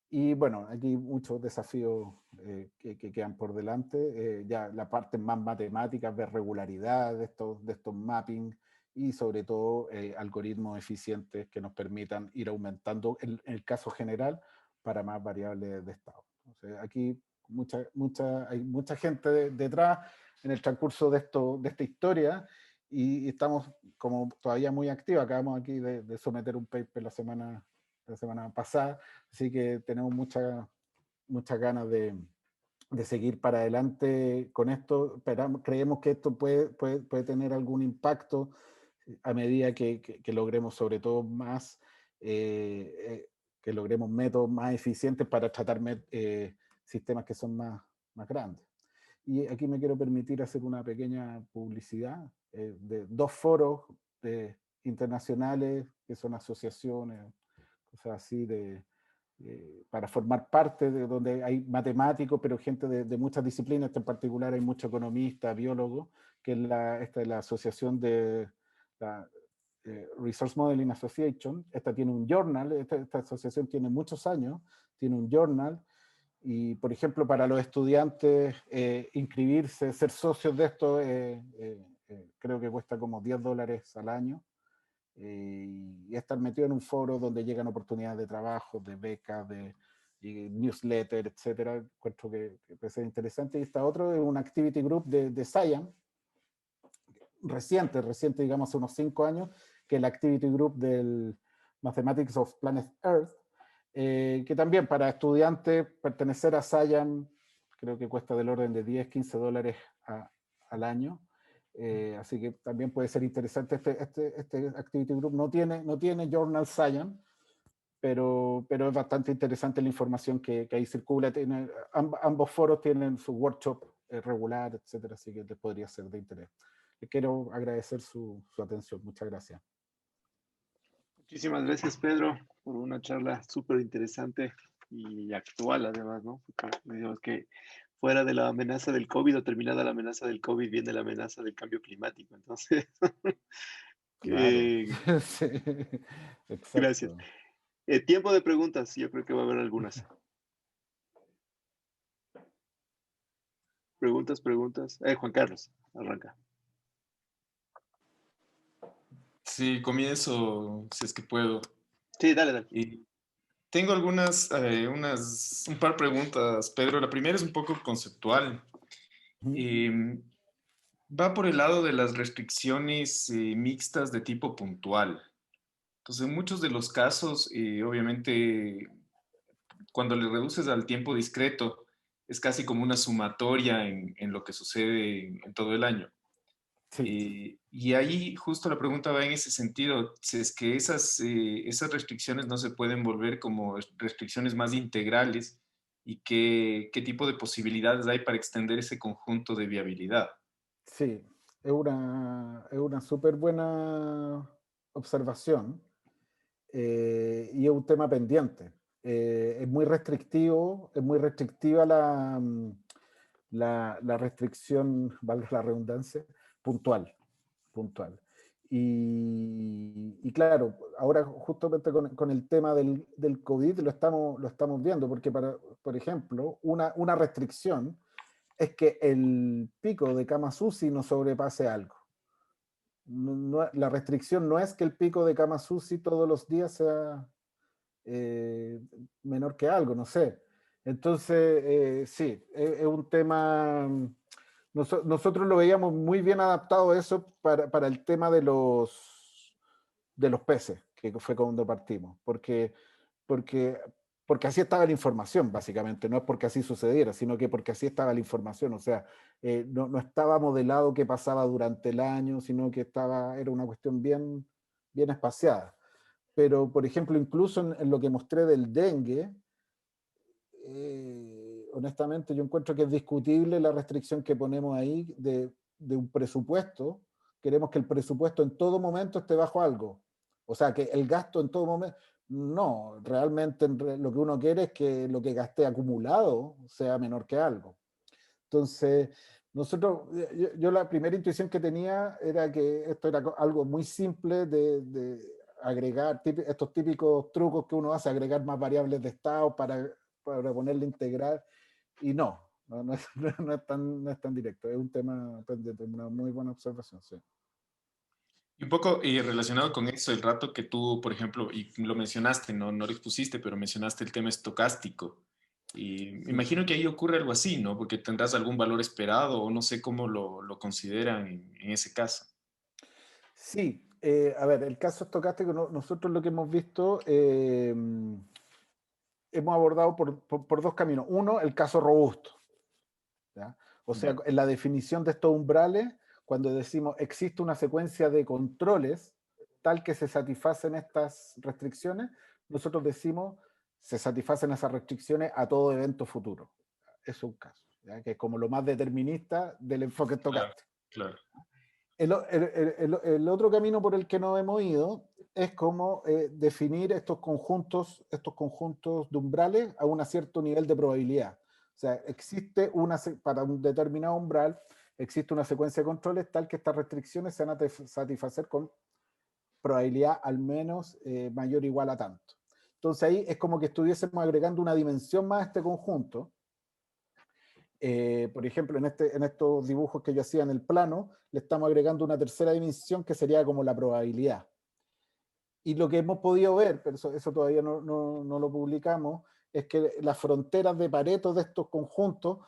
Y bueno, aquí muchos desafíos que quedan por delante. Ya la parte más matemática, ver regularidad de estos mappings y sobre todo algoritmos eficientes que nos permitan ir aumentando en el caso general para más variables de estado. Entonces, aquí hay mucha gente detrás en el transcurso de esta historia y estamos como todavía muy activos. Acabamos aquí de someter un paper la semana pasada. Así que tenemos muchas ganas de seguir para adelante con esto. Creemos que esto puede tener algún impacto a medida que logremos sobre todo que logremos métodos más eficientes para tratar sistemas que son más grandes. Y aquí me quiero permitir hacer una pequeña publicidad de 2 foros internacionales que son asociaciones, cosas así para formar parte de donde hay matemáticos, pero gente de muchas disciplinas, en particular hay muchos economistas, biólogos, que es esta es la asociación de la Resource Modeling Association. Esta tiene un journal, esta asociación tiene muchos años, tiene un journal, y por ejemplo para los estudiantes inscribirse, ser socios de esto, creo que cuesta como $10 al año, y estar metido en un foro donde llegan oportunidades de trabajo, de becas, de newsletter, etcétera. Encuentro que puede ser interesante. Y está otro, es un activity group de Science, reciente, digamos, hace unos 5 años, que es el activity group del Mathematics of Planet Earth, que también para estudiantes pertenecer a Science creo que cuesta del orden de $10-15 al año. Así que también puede ser interesante. Este Activity Group no tiene Journal Science, pero es bastante interesante la información que ahí circula. Ambos foros tienen su workshop regular, etcétera, así que les podría ser de interés. Les quiero agradecer su atención. Muchas gracias. Muchísimas gracias, Pedro, por una charla súper interesante y actual, además, ¿no? Porque digamos que fuera de la amenaza del COVID o terminada la amenaza del COVID, viene la amenaza del cambio climático. Entonces, Claro. eh, Sí, gracias. exacto. Tiempo de preguntas, yo creo que va a haber algunas. Preguntas. Juan Carlos, arranca. Sí, comienzo, si es que puedo. Sí, dale. Y tengo un par de preguntas, Pedro. La primera es un poco conceptual. Eh, Va por el lado de las restricciones mixtas de tipo puntual. Entonces, en muchos de los casos, obviamente, cuando le reduces al tiempo discreto, es casi como una sumatoria en lo que sucede en todo el año. Sí. Y ahí justo la pregunta va en ese sentido, si es que esas restricciones no se pueden volver como restricciones más integrales y qué tipo de posibilidades hay para extender ese conjunto de viabilidad. Sí, es una súper buena observación, y es un tema pendiente. Es muy restrictiva la restricción, valga la redundancia, puntual. Y claro, ahora justamente con el tema del COVID lo estamos viendo, porque por ejemplo, una restricción es que el pico de camas UCI no sobrepase algo. La restricción no es que el pico de camas UCI todos los días sea menor que algo, no sé. Entonces, sí, es un tema. Nosotros lo veíamos muy bien adaptado eso para el tema de los peces, que fue cuando partimos, porque, porque así estaba la información, básicamente, no es porque así sucediera, sino que porque así estaba la información, o sea, no estaba modelado qué pasaba durante el año, sino que era una cuestión bien espaciada. Pero, por ejemplo, incluso en lo que mostré del dengue, honestamente yo encuentro que es discutible la restricción que ponemos ahí de un presupuesto. Queremos que el presupuesto en todo momento esté bajo algo. O sea, que el gasto en todo momento. No, realmente lo que uno quiere es que lo que gasté acumulado sea menor que algo. Entonces, yo la primera intuición que tenía era que esto era algo muy simple de agregar estos típicos trucos que uno hace, agregar más variables de estado para ponerle integral, y no es, no es tan directo, es un tema pendiente, una muy buena observación, sí. Y un poco relacionado con eso, el rato que tú, por ejemplo, y lo mencionaste, no lo expusiste, pero mencionaste el tema estocástico. Y me Sí, imagino que ahí ocurre algo así, ¿no? Porque tendrás algún valor esperado o no sé cómo lo consideran en ese caso. sí, a ver, el caso estocástico, nosotros lo que hemos visto, hemos abordado por dos caminos. Uno, el caso robusto, ¿ya? O sea, Ya. en la definición de estos umbrales, cuando decimos existe una secuencia de controles tal que se satisfacen estas restricciones, nosotros decimos se satisfacen esas restricciones a todo evento futuro. Es un caso, ¿ya? Que es como lo más determinista del enfoque Claro, estocástico. claro. El otro camino por el que nos hemos ido es cómo definir estos conjuntos de umbrales a un cierto nivel de probabilidad. O sea, para un determinado umbral, existe una secuencia de controles tal que estas restricciones se van a satisfacer con probabilidad al menos mayor o igual a tanto. Entonces ahí es como que estuviésemos agregando una dimensión más a este conjunto. Por ejemplo, en estos dibujos que yo hacía en el plano, le estamos agregando una tercera dimensión que sería como la probabilidad. Y lo que hemos podido ver, pero eso todavía no lo publicamos, es que las fronteras de Pareto de estos conjuntos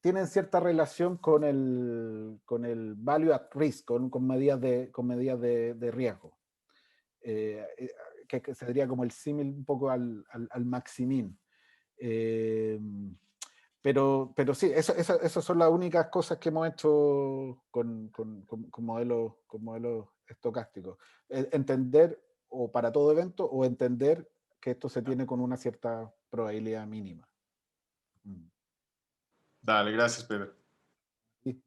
tienen cierta relación con el value at risk, con medidas de riesgo. Que sería como el símil un poco al maximin. Pero sí, esas son las únicas cosas que hemos hecho con modelos estocásticos. Entender, o para todo evento, o entender que esto se tiene con una cierta probabilidad mínima. Dale, gracias, Pedro. Sí.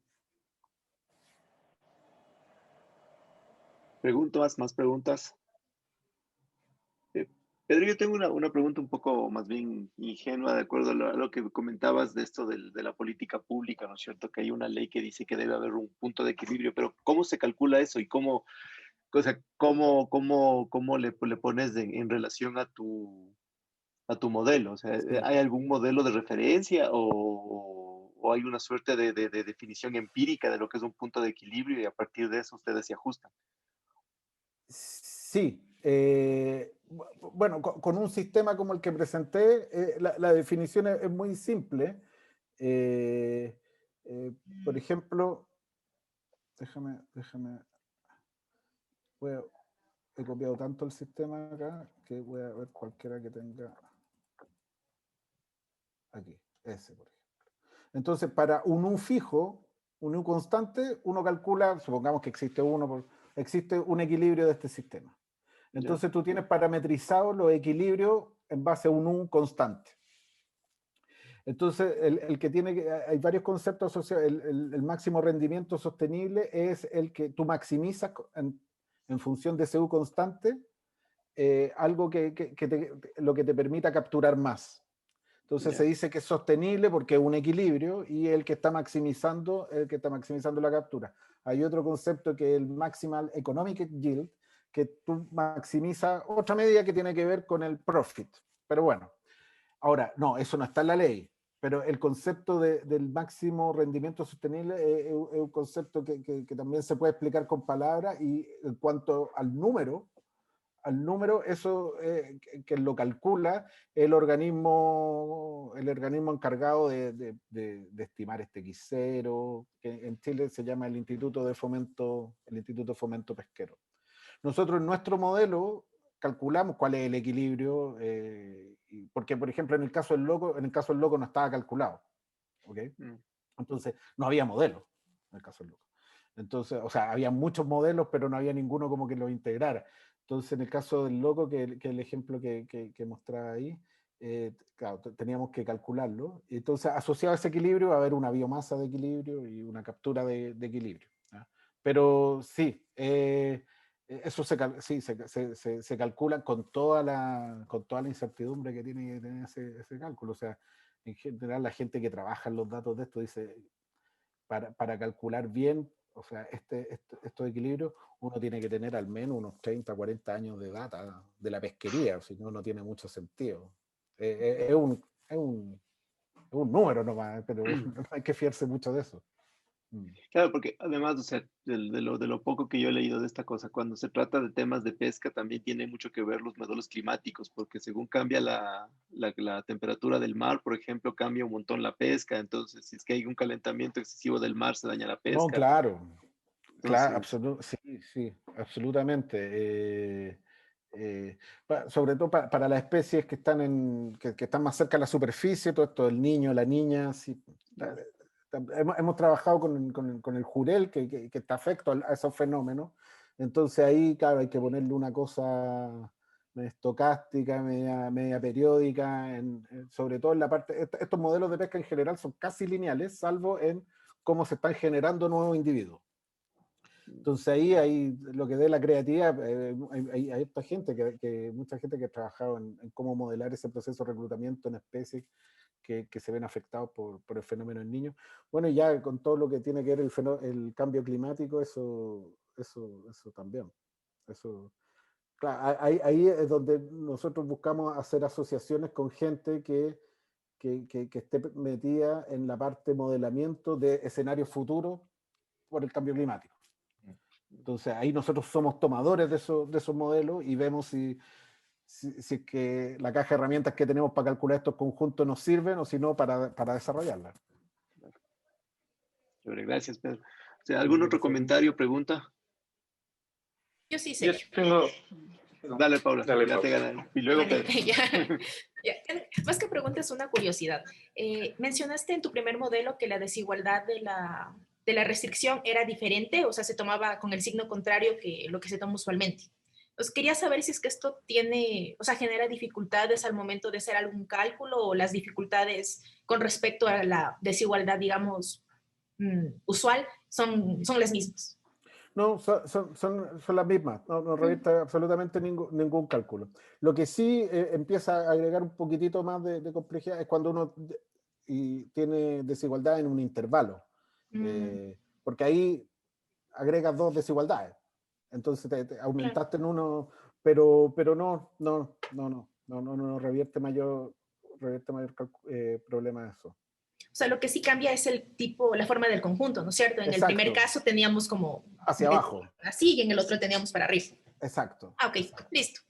¿Preguntas? ¿Más preguntas? Pedro, yo tengo una pregunta un poco más bien ingenua, de acuerdo a lo que comentabas de esto de la política pública, ¿no es cierto? Que hay una ley que dice que debe haber un punto de equilibrio, pero ¿cómo se calcula eso y o sea, cómo le pones en relación a tu modelo? O sea, Sí. ¿hay algún modelo de referencia o hay una suerte de definición empírica de lo que es un punto de equilibrio y a partir de eso ustedes se ajustan? Sí, bueno, con un sistema como el que presenté, la definición es muy simple. Eh, por ejemplo, déjame, he copiado tanto el sistema acá que voy a ver cualquiera que tenga aquí, ese por ejemplo. Entonces, para un U fijo, un U constante, uno calcula, supongamos que existe un equilibrio de este sistema. Entonces tú tienes parametrizados los equilibrios en base a un U constante. Entonces, hay varios conceptos asociados. El máximo rendimiento sostenible es el que tú maximizas en función de ese U constante, algo lo que te permita capturar más. Entonces se dice que es sostenible porque es un equilibrio y el que está maximizando la captura. Hay otro concepto que es el Maximal Economic Yield, que tú maximizas otra medida que tiene que ver con el profit. Pero bueno, ahora, no, eso no está en la ley, pero el concepto del máximo rendimiento sostenible es un concepto que también se puede explicar con palabras, y en cuanto al número, eso que lo calcula el organismo encargado de estimar este X0, que en Chile se llama el Instituto de Fomento Pesquero. Nosotros en nuestro modelo calculamos cuál es el equilibrio, porque por ejemplo en el caso del loco no estaba calculado, ¿ok? Entonces no había modelo en el caso del loco. Entonces, o sea, había muchos modelos, pero no había ninguno como que lo integrara. Entonces, en el caso del loco, que el ejemplo que mostraba ahí, claro, teníamos que calcularlo. Entonces, asociado a ese equilibrio, va a haber una biomasa de equilibrio y una captura de equilibrio. ¿Ah? Pero sí, eso se calcula con toda la incertidumbre que tiene que tener ese cálculo. O sea, en general, la gente que trabaja en los datos de esto dice, para calcular bien, o sea, estos equilibrios, uno tiene que tener al menos unos 30, 40 años de data de la pesquería, si no, no tiene mucho sentido. Es un número nomás, pero no hay que fiarse mucho de eso. Claro, porque además, o sea, de lo poco que yo he leído de esta cosa, cuando se trata de temas de pesca también tiene mucho que ver los modelos climáticos, porque según cambia la temperatura del mar, por ejemplo, cambia un montón la pesca. Entonces, si es que hay un calentamiento excesivo del mar, se daña la No, pesca. claro, Entonces, sí, absolutamente. Sobre todo para las especies que están más cerca de la superficie, todo esto del niño, la niña, sí. claro. Hemos trabajado con el jurel que está afecto a esos fenómenos. Entonces ahí, claro, hay que ponerle una cosa media estocástica, media periódica, sobre todo en la parte. Estos modelos de pesca en general son casi lineales, salvo en cómo se están generando nuevos individuos. Entonces ahí lo que dé la creatividad, hay esta gente, mucha gente que ha trabajado en cómo modelar ese proceso de reclutamiento en especies que se ven afectados por el fenómeno en niños. Bueno, y ya con todo lo que tiene que ver el cambio climático, eso también. Eso, claro, ahí es donde nosotros buscamos hacer asociaciones con gente que esté metida en la parte de modelamiento de escenarios futuros por el cambio climático. Entonces ahí nosotros somos tomadores de esos modelos y vemos si es que la caja de herramientas que tenemos para calcular estos conjuntos nos sirven o si no para desarrollarla. Gracias, Pedro. O sea, ¿algún otro comentario, pregunta? Yo sí, Yo señor. tengo... Dale, Paula. Dale, ya Paula. te gané. Y luego Pedro. Ya. Más que pregunta, es una curiosidad. Mencionaste en tu primer modelo que la desigualdad de la restricción era diferente, o sea, se tomaba con el signo contrario que lo que se toma usualmente. Entonces, quería saber si es que esto genera dificultades al momento de hacer algún cálculo o las dificultades con respecto a la desigualdad, digamos, usual, son las mismas. No, son las mismas, no revierte absolutamente ningún cálculo. Lo que sí empieza a agregar un poquitito más de complejidad es cuando uno tiene desigualdad en un intervalo, porque ahí agregas dos desigualdades, entonces te aumentaste en uno, pero no revierte mayor problema de eso. O sea, lo que sí cambia es la forma del conjunto, ¿no es cierto? En Exacto. el primer caso teníamos como... hacia abajo. Así, y en el otro teníamos para arriba. Exacto. Ah, ok, listo.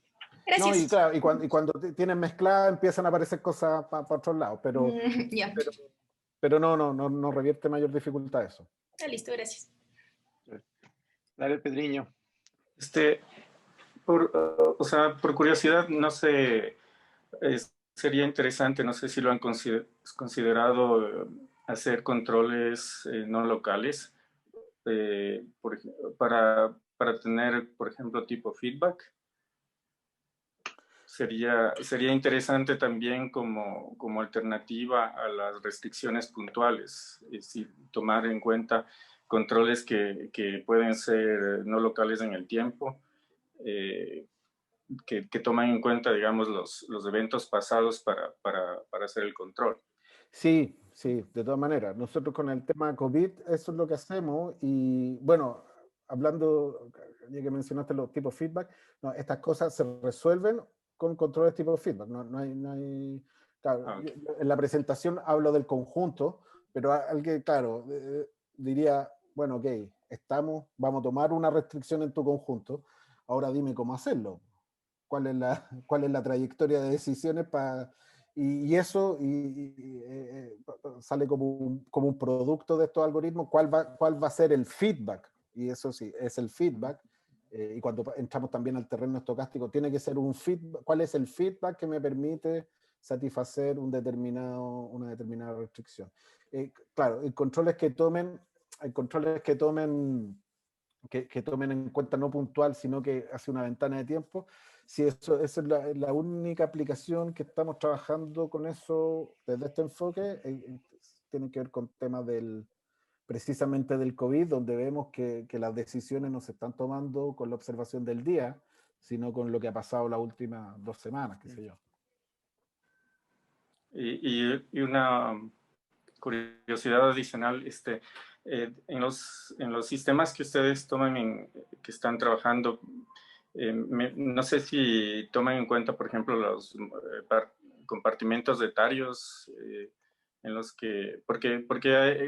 Gracias. No, y claro, y cuando tienen mezclada empiezan a aparecer cosas para otros lados, Ya. pero no revierte mayor dificultad eso. Listo, gracias. Dale, Pedriño. O sea, por curiosidad, no sé, sería interesante, no sé si lo han considerado hacer controles no locales para tener, por ejemplo, tipo feedback. Sería interesante también como alternativa a las restricciones puntuales, es decir, tomar en cuenta controles que pueden ser no locales en el tiempo, que toman en cuenta, digamos, los eventos pasados para hacer el control. Sí, de todas maneras. Nosotros con el tema COVID, eso es lo que hacemos. Y bueno, hablando, ya que mencionaste los tipos de feedback, no, estas cosas se resuelven con controles tipo feedback. No hay claro, Okay. en la presentación hablo del conjunto, pero alguien, claro, diría, bueno, ok, vamos a tomar una restricción en tu conjunto, ahora dime cómo hacerlo. ¿Cuál es la trayectoria de decisiones para... Y eso sale como un producto de estos algoritmos, cuál va a ser el feedback. Y eso sí, es el feedback. Y cuando entramos también al terreno estocástico, tiene que ser un feedback. ¿Cuál es el feedback que me permite satisfacer una determinada restricción? Claro, hay controles que tomen en cuenta no puntual, sino que hace una ventana de tiempo. Sí, esa es la única aplicación que estamos trabajando con eso desde este enfoque. Tiene que ver con temas precisamente del COVID, donde vemos que las decisiones no se están tomando con la observación del día, sino con lo que ha pasado las últimas 2 semanas, qué sé yo. Y una curiosidad adicional, en los sistemas que ustedes toman, que están trabajando, no sé si toman en cuenta, por ejemplo, los compartimentos etarios en los que, porque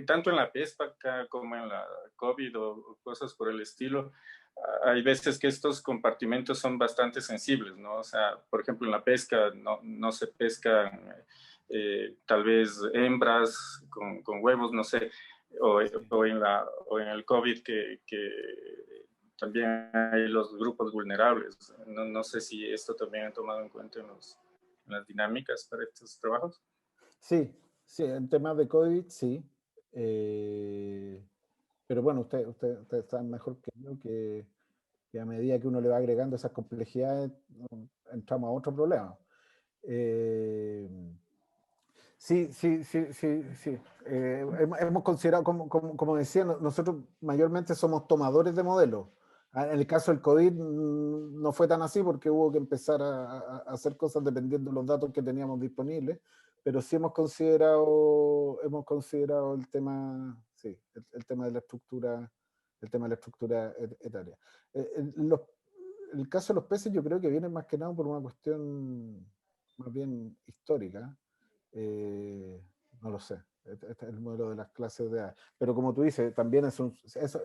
tanto en la pesca como en la COVID o cosas por el estilo, hay veces que estos compartimentos son bastante sensibles, ¿no? O sea, por ejemplo, en la pesca no se pescan tal vez hembras con huevos, no sé, o en el COVID que también hay los grupos vulnerables. No sé si esto también han tomado en cuenta en las dinámicas para estos trabajos. Sí, en temas de COVID, sí. Pero bueno, usted saben mejor que yo que a medida que uno le va agregando esas complejidades, entramos a otro problema. Sí, sí, sí, sí, sí. Hemos considerado, como decía, nosotros mayormente somos tomadores de modelos. En el caso del COVID no fue tan así porque hubo que empezar a hacer cosas dependiendo de los datos que teníamos disponibles, pero sí hemos considerado el tema, sí, el tema de la estructura, el tema de la estructura etaria. El caso de los peces yo creo que viene más que nada por una cuestión más bien histórica. No lo sé. Este es el modelo de las clases de A. Pero como tú dices, también eso,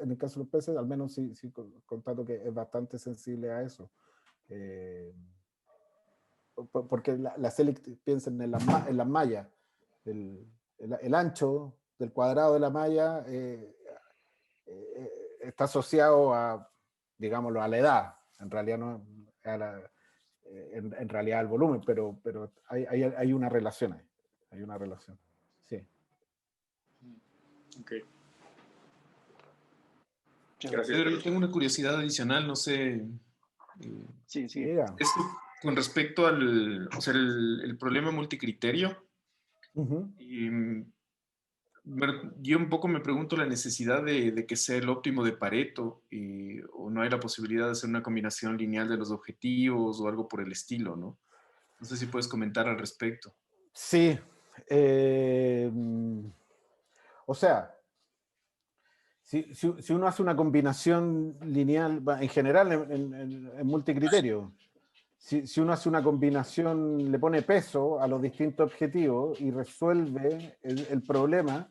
en el caso de los peces, al menos sí, sí constato que es bastante sensible a eso. Porque la Select, piensen en las mallas, el ancho del cuadrado de la malla está asociado a, digámoslo, a la edad. En realidad no a en realidad al volumen, pero hay una relación ahí. Hay una relación. Sí. Ok. Gracias. Pero yo tengo una curiosidad adicional, no sé. Sí, sí. Esto con respecto al, o sea, el problema multicriterio. Y, bueno, yo un poco me pregunto la necesidad de que sea el óptimo de Pareto, o no hay la posibilidad de hacer una combinación lineal de los objetivos o algo por el estilo, ¿no? No sé si puedes comentar al respecto. Sí. O sea, si uno hace una combinación lineal, en general en multicriterio, si uno hace una combinación, le pone peso a los distintos objetivos y resuelve el problema,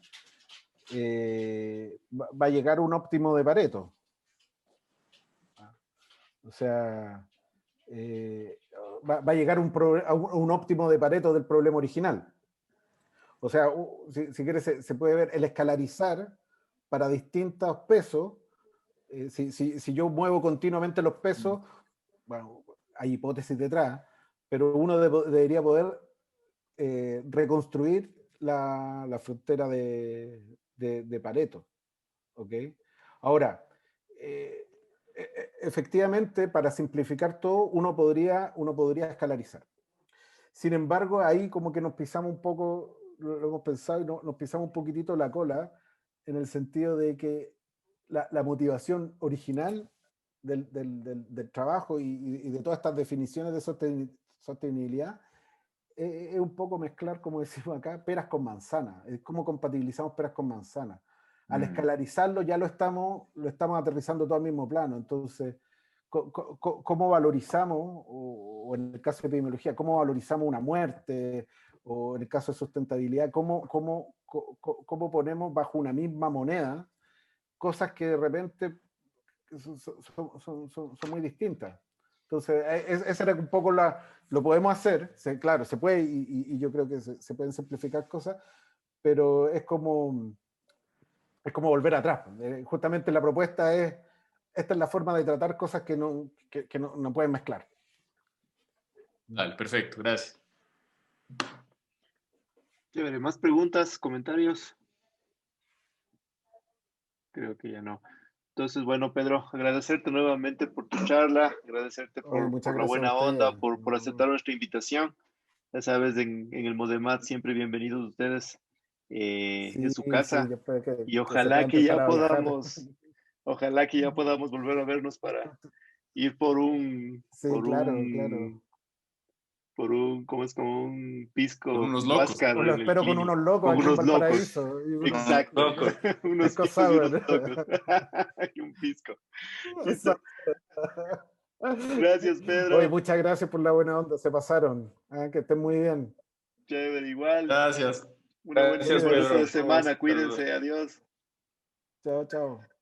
va a llegar a un óptimo de Pareto. O sea, va a llegar a un óptimo de Pareto del problema original. O sea, si quieres, se puede ver el escalarizar para distintos pesos. Si yo muevo continuamente los pesos, bueno, hay hipótesis detrás, pero uno debería poder reconstruir la frontera de Pareto. ¿Ok? Ahora, efectivamente, para simplificar todo, uno podría escalarizar. Sin embargo, ahí como que nos pisamos un poco, lo hemos pensado y nos pisamos un poquitito la cola, en el sentido de que la motivación original del trabajo y de todas estas definiciones de sostenibilidad es un poco mezclar, como decimos acá, peras con manzanas. Es como compatibilizamos peras con manzanas. Al escalarizarlo ya lo estamos aterrizando todo al mismo plano. Entonces, ¿cómo valorizamos, o en el caso de epidemiología, cómo valorizamos una muerte, o en el caso de sustentabilidad, cómo ponemos bajo una misma moneda cosas que de repente son muy distintas? Entonces, esa era un poco lo podemos hacer, claro, se puede, y yo creo que se pueden simplificar cosas, pero es como volver atrás. Justamente la propuesta es, esta es la forma de tratar cosas que no pueden mezclar. Vale, perfecto, gracias. Chévere, ¿más preguntas, comentarios? Creo que ya no. Entonces, bueno, Pedro, agradecerte nuevamente por tu charla, agradecerte por la buena onda, por aceptar nuestra invitación. Ya sabes, en el Modemat siempre bienvenidos ustedes, en su casa. Y ojalá que ya podamos, ojalá que ya podamos volver a vernos para ir por un, claro. por un, ¿cómo es? Como un pisco Con unos locos. Huáscar Lo espero con unos locos con aquí unos en Valparaíso. locos. Exacto. Unos pisco piscos y unos sour. locos. Y un pisco. Gracias, Pedro. Oye, muchas gracias por la buena onda, se pasaron. Que estén muy bien. Chévere, igual. Gracias. Una buena Gracias, resto de Pedro. semana. Cuídense. Adiós. Chao, chao.